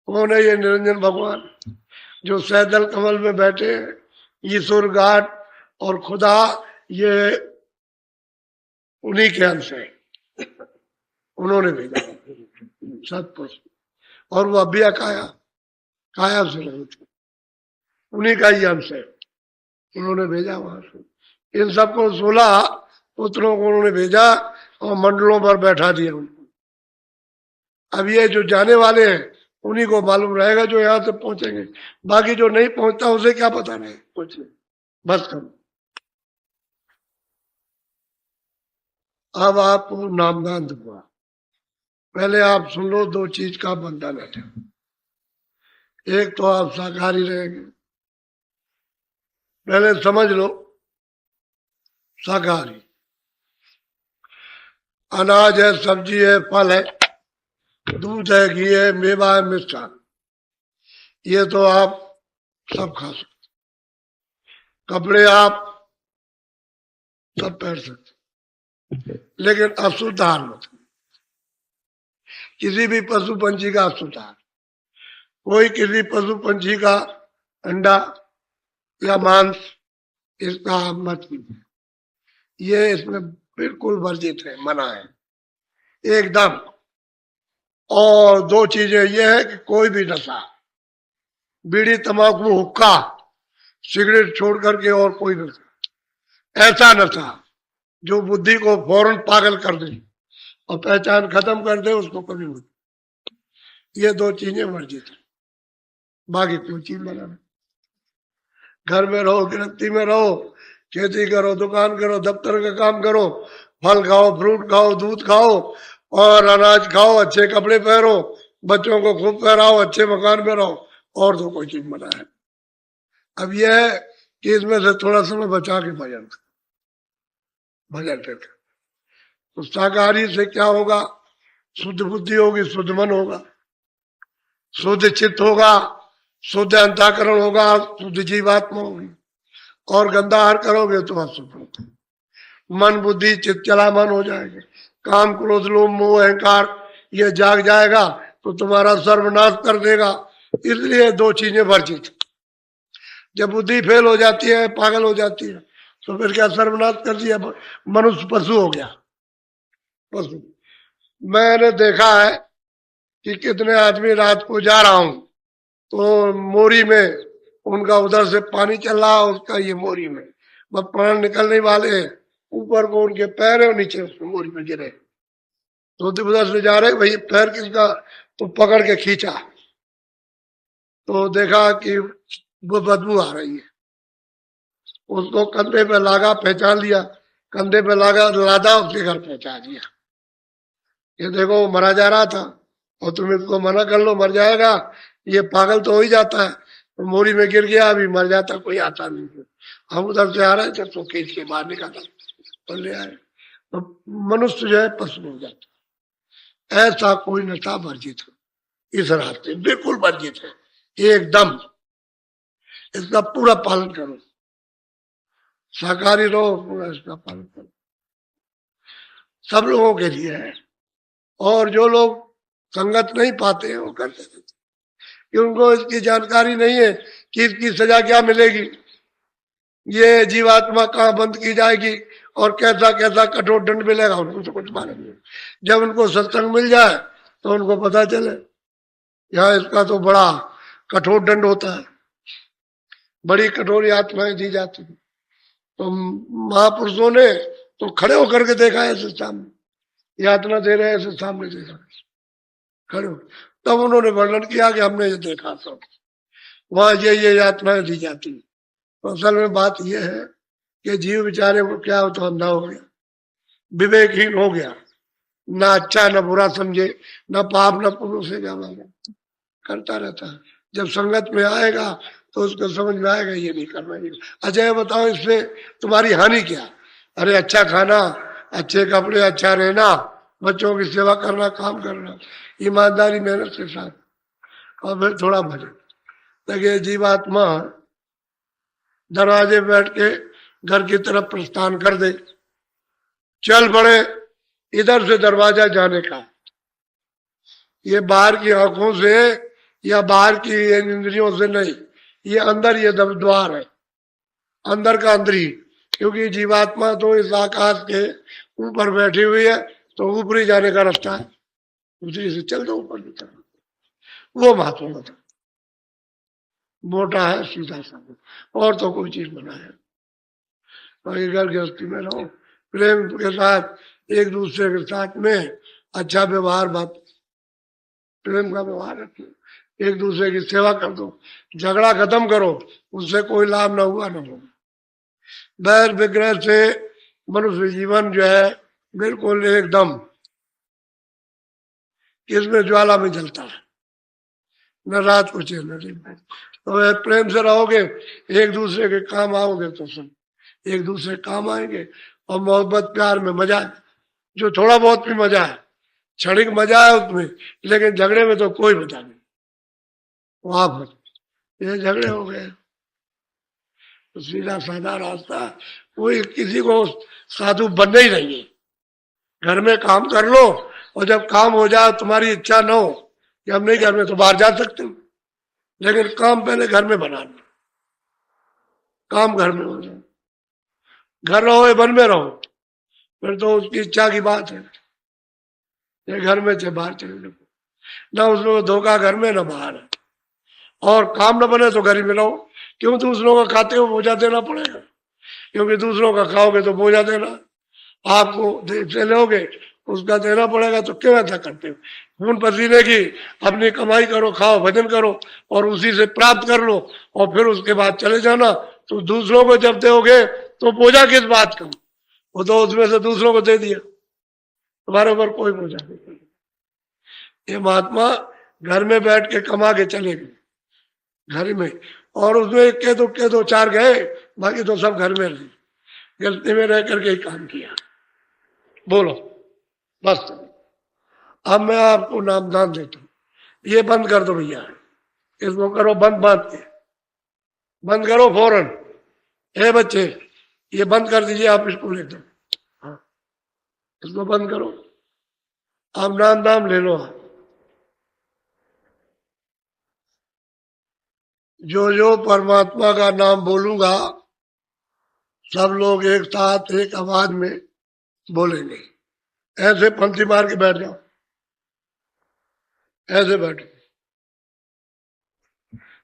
कौन है ये? निरंजन भगवान जो सैदल कमल में बैठे हैं, ईश्वर घाट और खुदा, ये उन्हीं के अंश है, उन्होंने भेजा सत्पुरुष। और वो अभी काया काया से नहीं थे, उन्हीं का ही अंश है, उन्होंने भेजा वहां से। इन सबको 16 पुत्रों को उन्होंने भेजा और मंडलों पर बैठा दिया उनको। अब ये जो जाने वाले हैं उन्हीं को मालूम रहेगा जो यहाँ से पहुंचेंगे, बाकी जो नहीं पहुंचता उसे क्या पता नहीं कुछ। बस करो। अब आपको नामदान दूंगा, पहले आप सुन लो, 2 चीज का बंधन है। एक तो आप शाकाहारी रहेंगे, पहले समझ लो, शाकाहारी अनाज है, सब्जी है, फल है, दूध है, घी है, मेवा है, मिष्ठान, ये तो आप सब खा सकते, कपड़े आप सब पहन सकते, लेकिन अशुद्ध आहार मत, किसी भी पशु पंछी का अशुद्ध आहार, कोई किसी पशु पंछी का अंडा या मांस इसका मत कीजिए, ये इसमें बिल्कुल वर्जित है, मना है एकदम। और 2 चीजें ये है कि कोई भी नशा, बीड़ी, तंबाकू, हुक्का, सिगरेट छोड़ करके और कोई नशा, ऐसा नशा जो बुद्धि को फौरन पागल कर दे और पहचान खत्म कर दे, उसको कभी मत। ये 2 चीजें वर्जित है, बाकी कोई चीज मना नहीं। घर में रहो, गृहस्थी में रहो, खेती करो, दुकान करो, दफ्तर का काम करो, फल खाओ, फ्रूट खाओ, दूध खाओ और अनाज खाओ, अच्छे कपड़े पहनो, बच्चों को खूब पहनाओ, अच्छे मकान में रहो, और तो कोई चीज मना है। अब यह है कि इसमें से थोड़ा समय बचा के भजन करके, तो शाकाहारी से क्या होगा? शुद्ध बुद्धि होगी, शुद्ध मन होगा, शुद्ध चित्त होगा, शुद्ध अंतःकरण होगा, शुद्ध जीवात्मा होगी। और गंदा आहार करोगे तो अशुद्ध होगा, मन बुद्धि चित्त चला मन हो जाएगा, काम क्रोध लोभ मोह अहंकार ये जाग जाएगा तो तुम्हारा सर्वनाश कर देगा। इसलिए 2 चीजें वर्जित। जब बुद्धि फेल हो जाती है, पागल हो जाती है, तो फिर क्या सर्वनाश कर दिया, मनुष्य पशु हो गया, पशु। मैंने देखा है कि कितने आदमी रात को जा रहा हूं तो मोरी में उनका उधर से पानी चल रहा है, उसका ये मोरी में बस प्राण निकलने वाले हैं, ऊपर को उनके पैर है और नीचे उसमें मोरी में गिरे, तो उधर से जा रहे भाई पैर किसका, तो पकड़ के खींचा तो देखा कि वो बदबू आ रही है, उसको कंधे पे लागा, पहचान लिया, कंधे पे लादा, उसके घर पहुंचा दिया। ये देखो मरा जा रहा था और तुम इसको मना कर लो मर जाएगा, ये पागल तो हो ही जाता है, तो मोरी में गिर गया, अभी मर जाता, कोई आता नहीं। हम उधर से आ रहे थे तो खींच के बाहर निकाला तो ले आए। तो मनुष्य जो है पशु हो जाता, ऐसा कोई नशा वर्जित है, इस रास्ते बिल्कुल वर्जित है एकदम, इसका पूरा पालन करो, शाकाहारी रहो, पूरा इसका पालन करो, सब लोगों के लिए है। और जो लोग संगत नहीं पाते हैं वो करते हैं कि उनको इसकी जानकारी नहीं है कि इसकी सजा क्या मिलेगी, ये जीवात्मा कहाँ बंद की जाएगी और कैसा कैसा कठोर दंड मिलेगा, उनको तो कुछ मालूम नहीं। जब उनको सत्संग मिल जाए तो उनको पता चले यहाँ इसका तो बड़ा कठोर दंड होता है, बड़ी कठोर यातनाएं दी जाती है। तो महापुरुषों ने तो खड़े होकर के देखा ऐसे सामने, यातना दे रहे ऐसे सामने देखा खड़े हो, तब उन्होंने वर्णन किया कि हमने ये देखा सब, वहां ये यातनाएं दी जाती है। तो असल में बात यह है कि जीव बेचारे को क्या हो, तो अंधा हो गया, विवेकहीन हो गया, ना अच्छा न बुरा समझे, न पाप न पुण्य से जाना, करता रहता है। जब संगत में आएगा तो उसको समझ में आएगा ये नहीं करना ये। अच्छा ये बताओ इससे तुम्हारी हानि क्या? अरे अच्छा खाना, अच्छे कपड़े, अच्छा रहना, बच्चों की सेवा करना, काम करना, ईमानदारी मेहनत के साथ, और फिर थोड़ा भजन। लगे जीवात्मा दरवाजे बैठ के घर की तरफ प्रस्थान कर दे, चल पड़े इधर से दरवाजा जाने का। ये बाहर की आंखों से या बाहर की इंद्रियों से नहीं, ये अंदर ये द्वार है, अंदर का अंदरी। क्योंकि जीवात्मा तो इस आकाश के ऊपर बैठी हुई है, तो ऊपरी जाने का रास्ता है, उसी से चल दो ऊपर की तरफ। वो महत्व था, मोटा है सीधा सा, और तो कोई चीज बना है। बाकी घर गृहस्थी में रहो, प्रेम के साथ एक दूसरे के साथ में अच्छा व्यवहार, बात प्रेम का व्यवहार रखो, एक दूसरे की सेवा कर दो, झगड़ा खत्म करो, उससे कोई लाभ ना हुआ ना हो। बैर विग्रह से मनुष्य जीवन जो है बिल्कुल एकदम इसमें ज्वाला में जलता है, न रात को चैन न दिन को। तो प्रेम से रहोगे, एक दूसरे के काम आओगे तो सब एक दूसरे काम आएंगे, और मोहब्बत प्यार में मजा है, जो थोड़ा बहुत भी मजा है, क्षणिक मजा है उसमें, लेकिन झगड़े में तो कोई मजा नहीं। वहां ये झगड़े हो गए तो सीधा साधा रास्ता, कोई किसी को साधु बनना ही नहीं है। घर में काम कर लो, और जब काम हो जाए तुम्हारी इच्छा न हो कि हम नहीं घर में, तो बाहर जा सकते हो, लेकिन काम पहले घर में बनाना, काम घर में हो जाए। घर रहो या वन में रहो, फिर तो उसकी इच्छा की बात है, ये घर में से बाहर चले जाओ, ना उसमें धोखा घर में ना बाहर है। और काम न बने तो घर ही में रहो, क्यों दूसरों का खाते हो बोझा देना पड़ेगा, क्योंकि दूसरों का खाओगे तो बोझा देना, आपको से लोगे उसका देना पड़ेगा, तो क्यों ऐसा करते हो? खून पसीने की अपनी कमाई करो, खाओ, भजन करो, और उसी से प्राप्त कर लो, और फिर उसके बाद चले जाना। तो दूसरों को जब दोगे तो बोझा किस बात का? वो तो उसमें से दूसरों को दे दिया, तुम्हारे ऊपर कोई बोझा नहीं। ये महात्मा घर में बैठ के कमा के चले गए, घर में, और उसमें के दो चार गए, बाकी तो सब घर में रहे, गलती में रह करके ही काम किया। बोलो बस, अब मैं आपको नामदान देता हूं, ये बंद कर दो भैया, इसको करो बंद, बांध के बंद करो फौरन। हे बच्चे ये बंद कर दीजिए, आप इसको ले दो, हाँ इसको बंद करो, आप नाम ले लो। जो परमात्मा का नाम बोलूंगा, सब लोग एक साथ एक आवाज में बोलेंगे। ऐसे पंक्ति मार के बैठ जाओ, ऐसे बैठो,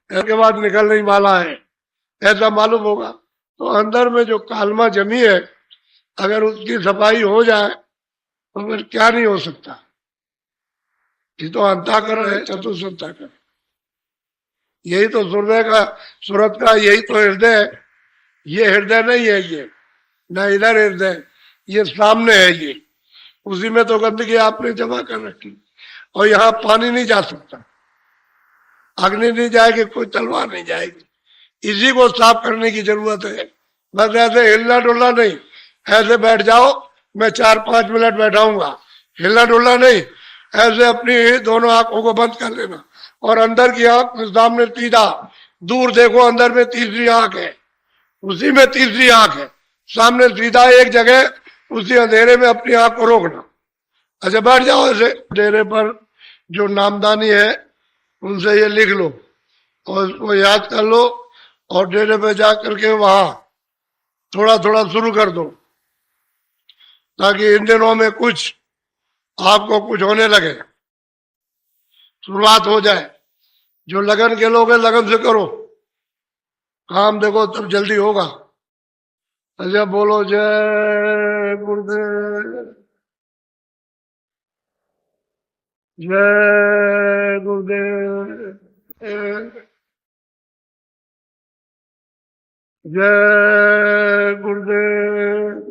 इसके बाद निकलने वाला है, ऐसा मालूम होगा। तो अंदर में जो कालमा जमी है, अगर उसकी सफाई हो जाए तो फिर क्या नहीं हो सकता। ये तो अंताकरण है, चतुर्थ, यही तो सूर्य का, सूरत का यही तो हृदय है। ये हृदय नहीं है, ये न इधर हृदय, ये सामने है, ये उसी में तो गंदगी आपने जमा कर रखी, और यहाँ पानी नहीं जा सकता, अग्नि नहीं जाएगी, कोई तलवार नहीं जाएगी, इसी को साफ करने की जरूरत है। बस ऐसे हिलना डुलना नहीं, ऐसे बैठ जाओ, मैं 4-5 मिनट बैठाऊंगा, हिलना डुलना नहीं, ऐसे अपनी दोनों आंखों को बंद कर लेना, और अंदर की आंख सामने सीधा, दूर देखो अंदर में तीसरी आंख है, उसी में तीसरी आंख है, सामने सीधा एक जगह, उसी अंधेरे में अपनी आंख को रोकना। अच्छा बैठ जाओ ऐसे, डेरे पर जो नामदानी है उनसे ये लिख लो और उसको याद कर लो, और डेरे पे जा करके वहां थोड़ा थोड़ा शुरू कर दो, ताकि इन दिनों में कुछ आपको कुछ होने लगे, शुरुआत हो जाए। जो लगन के लोग हैं लगन से करो, काम देखो तब जल्दी होगा। अच्छा बोलो जय गुरुदेव, जय गुरुदेव, जय गुरुदेव।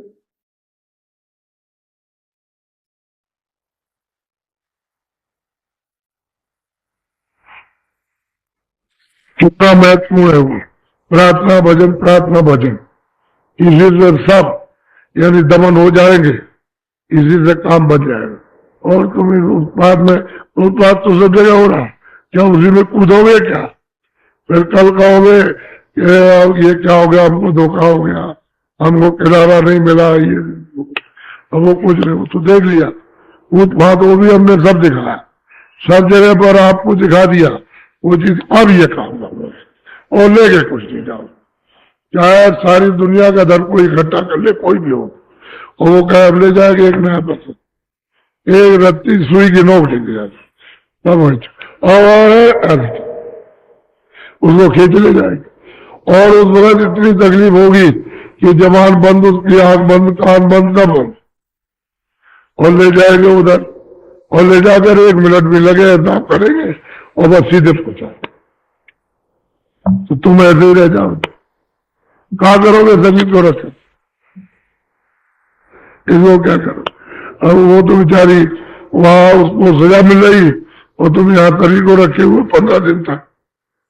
कितना महत्वपूर्ण है वो प्रार्थना भजन। इसी से सब यानी दमन हो जाएंगे, इसी से काम बच जाएगा। और तुम इस उत्पाद तो सब जगह हो रहा, क्या उसी में कूदोगे क्या? फिर कल कहोगे ये क्या हो गया, हमको धोखा हो गया, हमको किनारा नहीं मिला, ये वो कुछ नहीं, वो तो देख लिया। उत्पाद वो भी हमने सब दिखाया, सब जगह पर आपको दिखा दिया वो चीज। अब ये काम करो और लेके कुछ नहीं जाओ, चाहे सारी दुनिया का धन को इकट्ठा कर ले कोई भी हो, और वो कहे अब ले जाएगा एक नया पैसा, एक रत्ती सुई की नोक ले जाएगा और उसको खींच ले जाएगी। और उस वक्त इतनी तकलीफ होगी कि जबान बंद, उसकी आंख बंद, कान बंद, सब बंद, और ले जाएंगे उधर, और ले जाकर 1 मिनट भी लगे ना करेंगे और बस सीधे पहुंचा। तो तुम ऐसे ही रह जाओ, कहा करोगे जमीन को रखे, इसको क्या करो? अब वो तो बेचारी वहां उसको सजा मिल रही और तुम यहाँ तरी को रखे हुए 15 दिन तक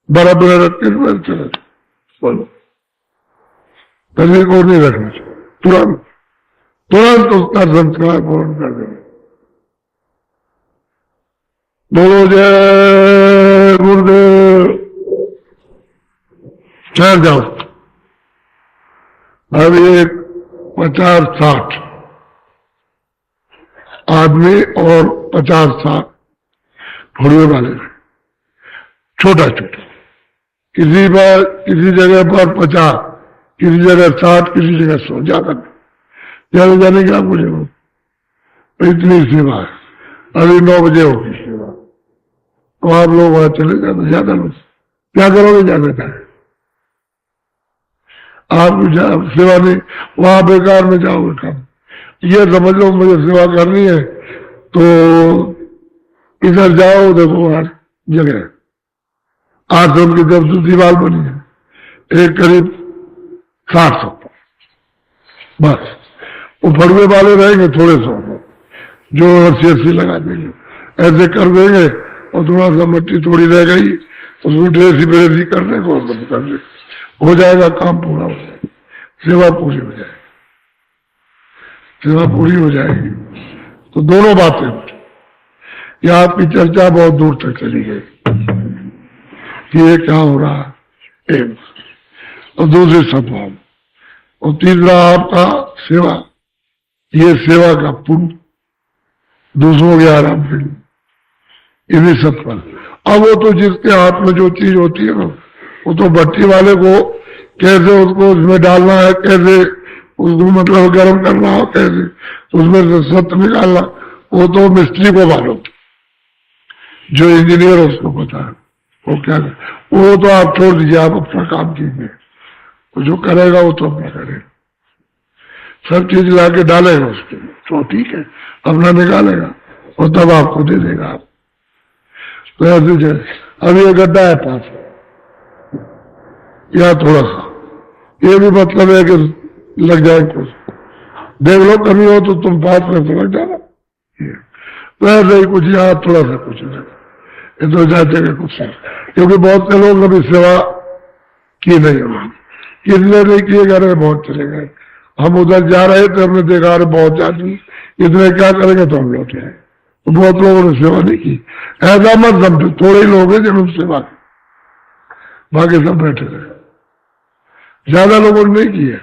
बराबर रख के चले। बोलो, तरी को नहीं रखना चाहिए, तुरंत उसका संस्कार पूर्ण कर देना। बोलो जय गुरुदेव। ठहर जाओ। अब एक 50-60 आदमी और 50-60 घोड़े वाले, छोटा छोटा, किसी जगह पर 50, किसी जगह 60, किसी जगह 100, ज्यादा जाने क्या मुझे वो इतनी सेवा है। अभी 9 बजे होगी सेवा, तो आप लोग वहां चले जाते, ज्यादा लोग क्या करोगे? ज्यादा क्या आप सेवा नहीं, वहां बेकार में जाओगे काम। ये समझ लो मुझे सेवा करनी है तो इधर जाओ, देखो हर जगह आश्रम की तरफ से दीवार बनी है, एक करीब 60-70, बस वो फड़ुए वाले रहेंगे थोड़े सौ, जो 80 लगा देंगे, ऐसे कर देंगे। और थोड़ा सा मिट्टी थोड़ी रह गई उसको ड्रेसी बेरेसी करने को बंद कर दे, हो जाएगा काम, पूरा हो जाएगा, सेवा पूरी हो जाएगी, सेवा पूरी हो जाएगी। तो दोनों बातें, या आपकी चर्चा बहुत दूर तक चली गई कि ये क्या हो रहा है, एक और दूसरी सद्भाव, और तीसरा आपका सेवा, ये सेवा का पुण्य, दूसरों के आराम के लिए, इन्हीं सब पर। अब वो तो जिसके हाथ में जो चीज होती है ना, वो तो भट्टी वाले को कैसे उसको उसमें डालना है, कैसे उसको मतलब गर्म करना हो, कैसे उसमें से सत्य निकालना, वो तो मिस्त्री को मालूम, जो इंजीनियर है उसको पता है वो क्या है। वो तो आप छोड़ दीजिए, आप अपना काम कीजिए, जो करेगा वो तो अपना करेगा, सब चीज ला के डालेगा उसके, तो ठीक है, अपना निकालेगा और तब आपको दे देगा। आप तो ऐसे अब ये गड्ढा है पास, या थोड़ा सा, ये भी मतलब है कि लग जाए कुछ, देख लो कमी हो तो तुम पास में तो लग जाना, तो ऐसे ही कुछ यहाँ थोड़ा सा कुछ ये तो जाते कुछ है, क्योंकि बहुत से लोग कभी सेवा की नहीं होगी, कितने नहीं किए जा रहे, बहुत चले गए। हम उधर जा रहे थे, हमने देखा रहे बहुत जाती, इतने क्या करेंगे तो हम लौटे आए, तो बहुत लोगों ने सेवा नहीं की। ऐसा मत समझो, थोड़े ही लोग हैं जिन्होंने सेवा की, बाकी सब बैठे रहे, ज्यादा लोगों ने नहीं की है,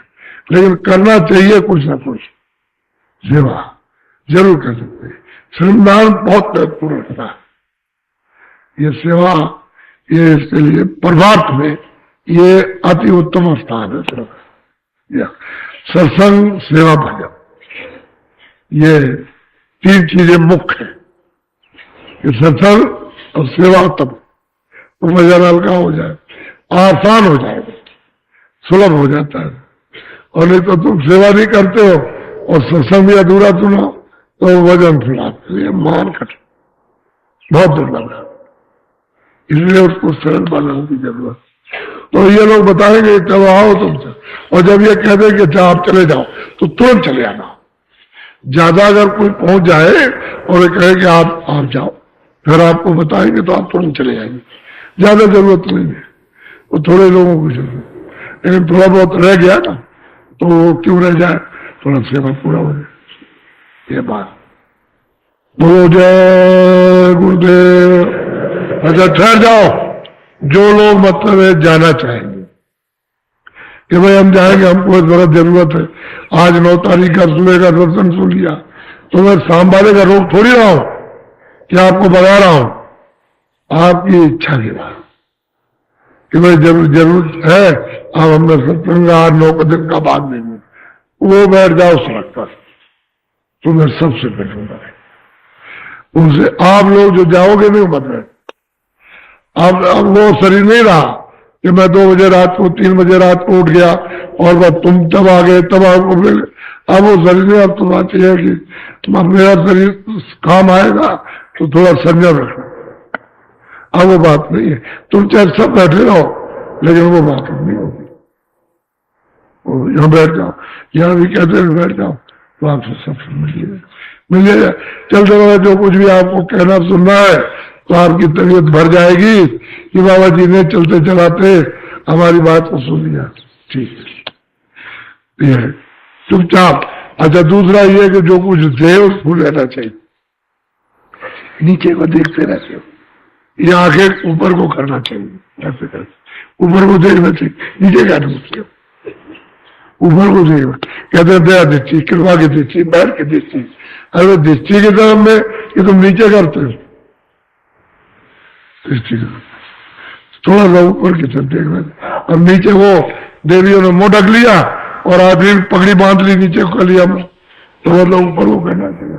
लेकिन करना चाहिए कुछ ना कुछ, सेवा जरूर कर सकते हैं। श्रमदान बहुत महत्वपूर्ण होता है, ये सेवा, ये इसके लिए परमार्थ में ये अति उत्तम स्थान है। सत्संग, सेवा, भजन, ये 3 चीजें मुख्य है। सत्संग और सेवा तब तो भजन हल्का हो जाए, आसान हो जाएगा, सुलभ हो जाता है। और नहीं तो तुम सेवा नहीं करते हो और सत्संग भी अधूरा सुनो तो वजन फुलाते, ये मान कठिन, बहुत दुर्लभ है, इसलिए उसको सरल बनाने की जरूरत। तो ये लोग बताएंगे चलो आओ तुमसे, और जब ये कह देंगे अच्छा आप चले जाओ तो तुरंत चले आना। ज्यादा अगर कोई पहुंच जाए और कहे कि आप जाओ, फिर आपको बताएंगे तो आप तुरंत चले जाएंगे, ज्यादा जरूरत नहीं है। वो थोड़े लोगों को जरूरत, लेकिन थोड़ा बहुत रह गया ना तो वो क्यों रह जाए, थोड़ा सेवा पूरा हो जाए, ये बात। बोलो जय गुरुदेव। अच्छा ठहर जाओ, जो लोग मतलब है जाना चाहेंगे कि भाई हम जाएंगे, हमको इस वक्त जरूरत है, आज 9 तारीख का सुबह का दर्शन सुन लिया, तो मैं शाम वाले का रोक थोड़ी रहा हूं कि आपको बता रहा हूं, आपकी इच्छा की बात कि भाई जरूरत है, अब हमने सत्संग 8-9 दिन का बाद देंगे, वो बैठ जाओ सड़क पर, तो मैं सबसे बैठूंगा उनसे। आप लोग जो जाओगे नहीं मतलब अब वो शरीर नहीं रहा कि मैं 2 बजे रात को 3 बजे रात को उठ गया और वह तुम तब आ गए तब आपको मिले, अब वो शरीर नहीं। अब तो बात यह है कि मेरा शरीर काम आएगा तो थोड़ा संयम रखना, अब वो बात नहीं है। तुम चाहे सब बैठे रहो लेकिन वो बात नहीं होगी। यहाँ बैठ जाओ, यहाँ भी कहते हैं बैठ जाओ, तो आपसे सब मिलिए चलते हुए जो कुछ भी आपको कहना सुनना है तो आपकी तबीयत भर जाएगी कि बाबा जी ने चलते चलाते हमारी बात को सुन लिया, ठीक है चुपचाप। अच्छा दूसरा ये कि जो कुछ दे उसको रहना चाहिए, नीचे को देखते रहते हो, ये आंखें ऊपर को करना चाहिए, ऐसे करते ऊपर को देखना चाहिए, नीचे क्या ढूंढते हो, ऊपर को देखना। कहते हैं दया दृष्टि, कृपा की दृष्टि, बैठ की दृष्टि, अरे दृष्टि की तरफ में कि तुम नीचे करते हो, दृष्टि थोड़ा सा ऊपर की तरफ देखना। और नीचे वो देवियों ने मुंह ढक लिया और आदमी पगड़ी बांध ली नीचे कर लिया, तो मतलब ऊपर को करना चाहिए।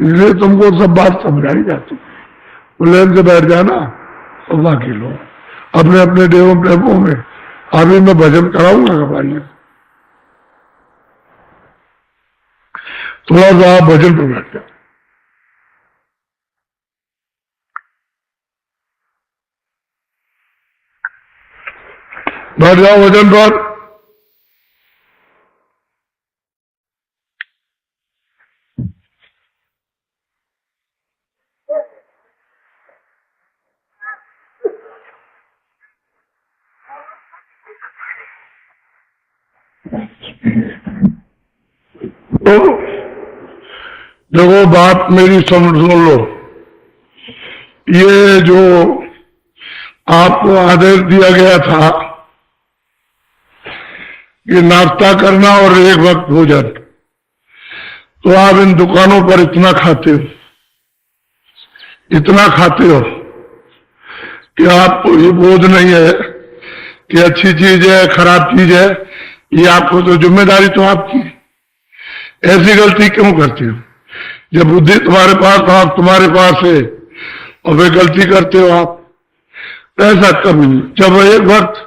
इसलिए तुमको सब बात समझाई जाती, लेन से बैठ जाना और बाकी लोग अपने अपने देवों प्रेमों में। अभी मैं भजन कराऊंगा कबाली, थोड़ा सा आप भजन पर बैठ जाओ, बैठ जाओ भजन पर। तो देखो बात मेरी सुन लो, ये जो आपको आदेश दिया गया था कि नाश्ता करना और एक वक्त भोजन, तो आप इन दुकानों पर इतना खाते हो कि आपको ये बोध नहीं है कि अच्छी चीज है खराब चीज है, ये आपको तो जिम्मेदारी तो आपकी। ऐसी गलती क्यों करते हो? जब बुद्धि तुम्हारे पास आंख तुम्हारे पास है और वे गलती करते हो आप, ऐसा कभी नहीं। जब एक वक्त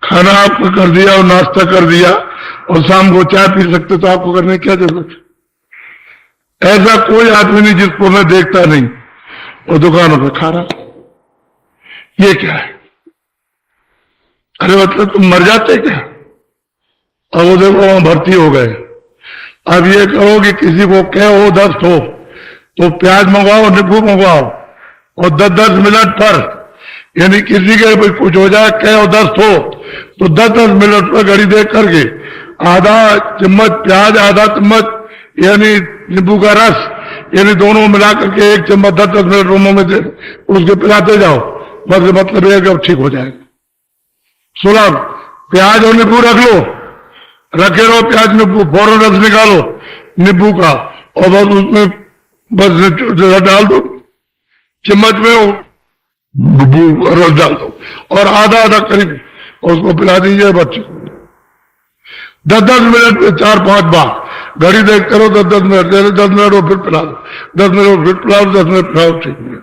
खाना आपको कर दिया और नाश्ता कर दिया और शाम को चाय पी सकते तो आपको करने की क्या जरूरत है? ऐसा कोई आदमी नहीं जिसको मैं देखता नहीं और दुकानों पर खा रहा, ये क्या है? अरे मतलब तुम मर जाते क्या? और वो देखो वहां भर्ती हो गए। अब ये कहो कि किसी को क्या हो दस्त हो तो प्याज मंगवाओ नींबू मंगवाओ और 10-10 मिनट पर, यानी किसी के भी कुछ हो जाए क्या हो दस्त हो तो 10-10 मिनट पर घड़ी देख करके आधा चम्मच प्याज आधा चम्मच यानी नींबू का रस यानी दोनों मिला करके 1 चम्मच 10-10 मिनट रूमों में दे उसके पिलाते जाओ, मतलब ये कि अब ठीक हो जाएगा। सुना, प्याज और नींबू रख लो, रखे रहो प्याज नींबू, फौरन रस निकालो नींबू का और बस उसमें बस डाल दो चम्मच में, नींबू रस डाल दो और आधा आधा करीब उसको पिला दीजिए बच्चे। 10-10 मिनट में 4-5 बार घड़ी देख करो, 10-10 मिनट, 10 मिनट और फिर पिला दो, 10 मिनट फिर पिलाओ, 10 मिनट पिलाओ, ठीक है।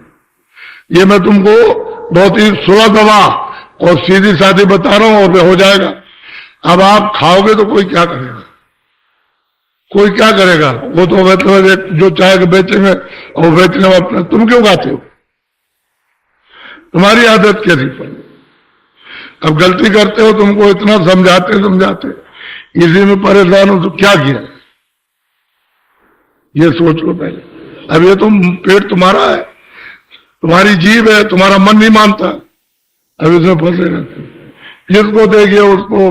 ये मैं तुमको बहुत ही सुलभ दवा और सीधी साधी बता रहा हूं और हो जाएगा। अब आप खाओगे तो कोई क्या करेगा? कोई क्या करेगा? वो तो मतलब जो चाहे बेचेंगे और बेचने वाला, तुम क्यों खाते हो? तुम्हारी आदत कैसी पड़ी? अब गलती करते हो, तुमको इतना समझाते इसी में परेशान हो तो क्या किया? ये सोच लो पहले। अब ये तुम पेट तुम्हारा है, तुम्हारी जीभ है, तुम्हारा मन नहीं मानता, अब इसमें फंसे रहते हैं। जिसको देखिए उसको,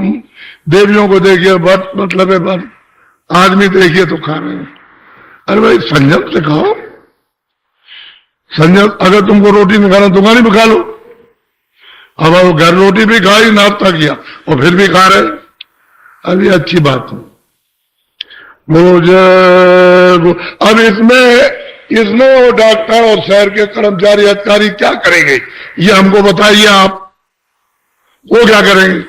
देवियों को देखिए बस मतलब है बस, आदमी देखिए तो खा रहे हैं। अरे भाई संयम से खाओ, संयम। अगर तुमको रोटी नहीं खाना दुकान भी खा लो। अब वो घर रोटी भी खाई, नाश्ता किया और फिर भी खा रहे, अभी अच्छी बात है। अब इसमें वो डॉक्टर और शहर के कर्मचारी अधिकारी क्या करेंगे, ये हमको बताइए आप। वो क्या करेंगे?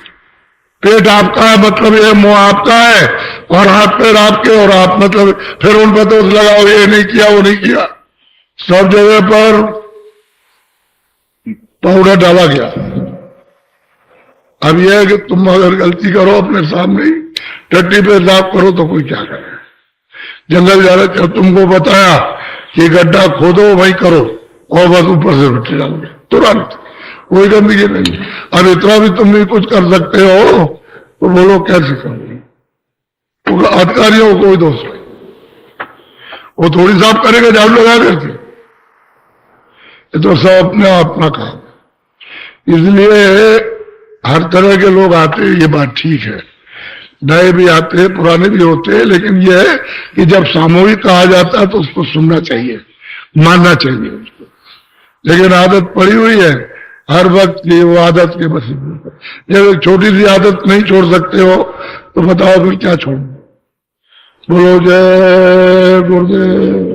पेट आपका है मतलब ये मुंह आपका है, और हाथ पैर आपके, और आप मतलब फिर उन पर दोष लगाओ, ये नहीं किया वो नहीं किया। सब जगह पर पाउडर डाला गया। अब यह है कि तुम अगर गलती करो अपने सामने ही टट्टी पे साफ करो तो कोई क्या करे। जंगल जा रहे थे, तुमको बताया कि गड्ढा खोदो वही करो, और बस ऊपर से मिट्टी डालो तुरंत, कोई गंदगी नहीं। अब इतना भी तुम नहीं कुछ कर सकते हो तो बोलो कैसे करोगे? तो अधिकारियों को कोई दोष नहीं, वो थोड़ी साफ करेगा झाड़ू लगा करके, ये तो सब अपना काम। इसलिए हर तरह के लोग आते हैं, ये बात ठीक है, नए भी आते हैं पुराने भी होते हैं, लेकिन यह है कि जब सामूहिक कहा जाता है तो उसको सुनना चाहिए, मानना चाहिए उसको। लेकिन आदत पड़ी हुई है हर वक्त की, वो आदत के बस जब एक छोटी सी आदत नहीं छोड़ सकते हो तो बताओ फिर क्या छोड़। बोलो जय गुरुदेव।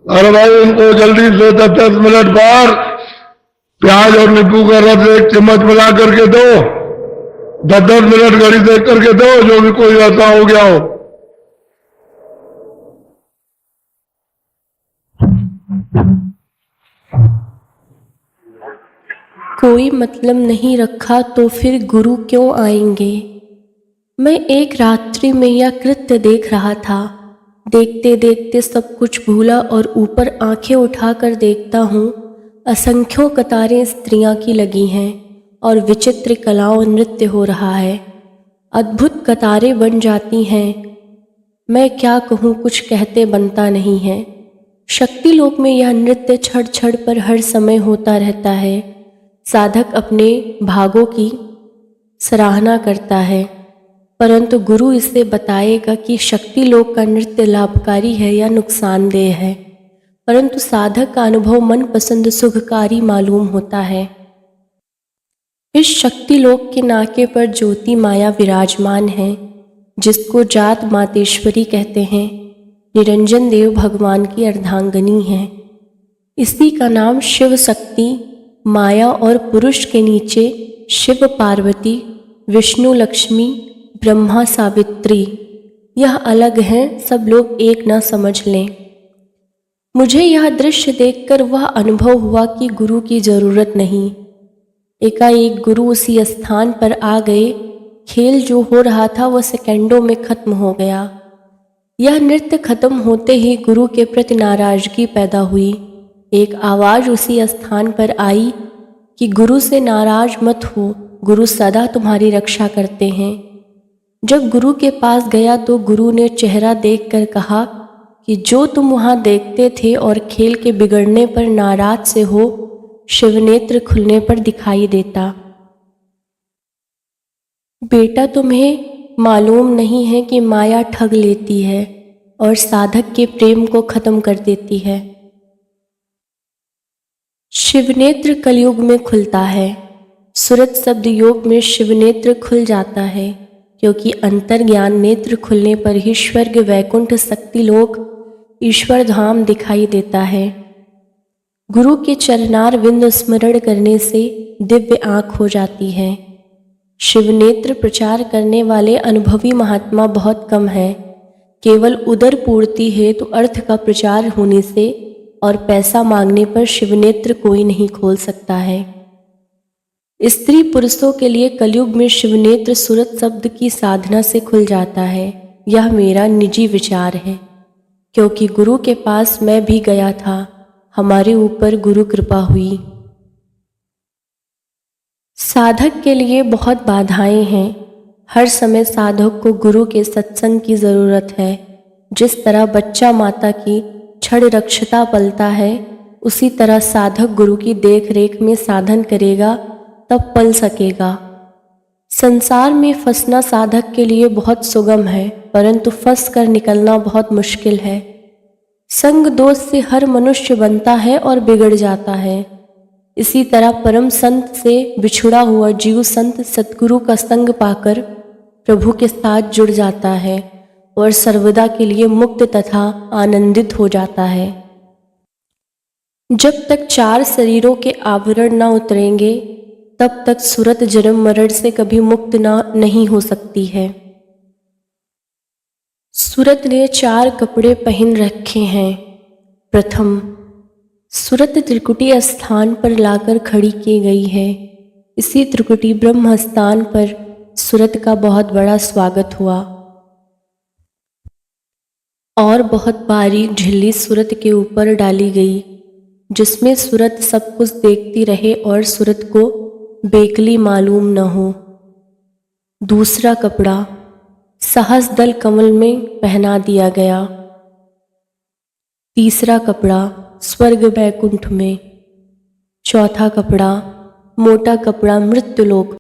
अरे भाई उनको जल्दी से 10 मिनट बाद प्याज और नींबू का रस 1 चम्मच मिला करके दो, 10 मिनट घड़ी देख करके दो, जो भी कोई ऐसा हो गया हो। कोई मतलब नहीं रखा तो फिर गुरु क्यों आएंगे। मैं एक रात्रि में यह कृत्य देख रहा था। देखते देखते सब कुछ भूला और ऊपर आंखें उठाकर देखता हूँ, असंख्यों कतारें स्त्रियां की लगी हैं और विचित्र कलाओं नृत्य हो रहा है। अद्भुत कतारें बन जाती हैं। मैं क्या कहूँ, कुछ कहते बनता नहीं है। शक्ति लोक में यह नृत्य छड़ छड़ पर हर समय होता रहता है। साधक अपने भागों की सराहना करता है, परंतु गुरु इसे बताएगा कि शक्ति लोक का नृत्य लाभकारी है या नुकसानदेह है। परंतु साधक का अनुभव मनपसंद सुखकारी मालूम होता है। इस शक्ति लोक के नाके पर ज्योति माया विराजमान है, जिसको जात मातेश्वरी कहते हैं। निरंजन देव भगवान की अर्धांगनी है। इसी का नाम शिव शक्ति, माया और पुरुष के नीचे शिव पार्वती, विष्णु लक्ष्मी, ब्रह्मा सावित्री, यह अलग हैं, सब लोग एक ना समझ लें। मुझे यह दृश्य देखकर वह अनुभव हुआ कि गुरु की जरूरत नहीं। एकाएक गुरु उसी स्थान पर आ गए। खेल जो हो रहा था वह सेकंडों में खत्म हो गया। यह नृत्य खत्म होते ही गुरु के प्रति नाराजगी पैदा हुई। एक आवाज उसी स्थान पर आई कि गुरु से नाराज मत हो, गुरु सदा तुम्हारी रक्षा करते हैं। जब गुरु के पास गया तो गुरु ने चेहरा देखकर कहा कि जो तुम वहाँ देखते थे और खेल के बिगड़ने पर नाराज से हो, शिवनेत्र खुलने पर दिखाई देता। बेटा, तुम्हें मालूम नहीं है कि माया ठग लेती है और साधक के प्रेम को खत्म कर देती है। शिवनेत्र कलयुग में खुलता है। सुरत शब्द योग में शिवनेत्र खुल जाता है, क्योंकि अंतर्ज्ञान नेत्र खुलने पर ही स्वर्ग, वैकुंठ, शक्ति लोक, ईश्वर धाम दिखाई देता है। गुरु के चरणार विंद स्मरण करने से दिव्य आँख हो जाती है। शिवनेत्र प्रचार करने वाले अनुभवी महात्मा बहुत कम हैं। केवल उदर पूर्ति है तो अर्थ का प्रचार होने से और पैसा मांगने पर शिवनेत्र कोई नहीं खोल सकता है। स्त्री पुरुषों के लिए कलयुग में शिवनेत्र सुरत शब्द की साधना से खुल जाता है। यह मेरा निजी विचार है, क्योंकि गुरु के पास मैं भी गया था। हमारे ऊपर गुरु कृपा हुई। साधक के लिए बहुत बाधाएं हैं। हर समय साधक को गुरु के सत्संग की ज़रूरत है। जिस तरह बच्चा माता की छड़ रक्षता पलता है, उसी तरह साधक गुरु की देख रेख में साधन करेगा तब पल सकेगा। संसार में फंसना साधक के लिए बहुत सुगम है, परंतु फंस कर निकलना बहुत मुश्किल है। संग दोष से हर मनुष्य बनता है और बिगड़ जाता है। इसी तरह परम संत से बिछुड़ा हुआ जीव संत सतगुरु का संग पाकर प्रभु के साथ जुड़ जाता है और सर्वदा के लिए मुक्त तथा आनंदित हो जाता है। जब तक 4 शरीरों के आवरण न उतरेंगे तब तक सुरत जन्म मरण से कभी मुक्त नहीं हो सकती है। सुरत ने 4 कपड़े पहन रखे हैं। प्रथम, सुरत त्रिकुटी स्थान पर लाकर खड़ी की गई है। इसी त्रिकुटी ब्रह्म स्थान पर सुरत का बहुत बड़ा स्वागत हुआ और बहुत बारीक झिल्ली सुरत के ऊपर डाली गई, जिसमें सुरत सब कुछ देखती रहे और सुरत को बेकली मालूम न हो। दूसरा कपड़ा सहस्रदल कमल में पहना दिया गया। तीसरा कपड़ा स्वर्ग वैकुंठ में। चौथा कपड़ा मोटा कपड़ा मृत्युलोक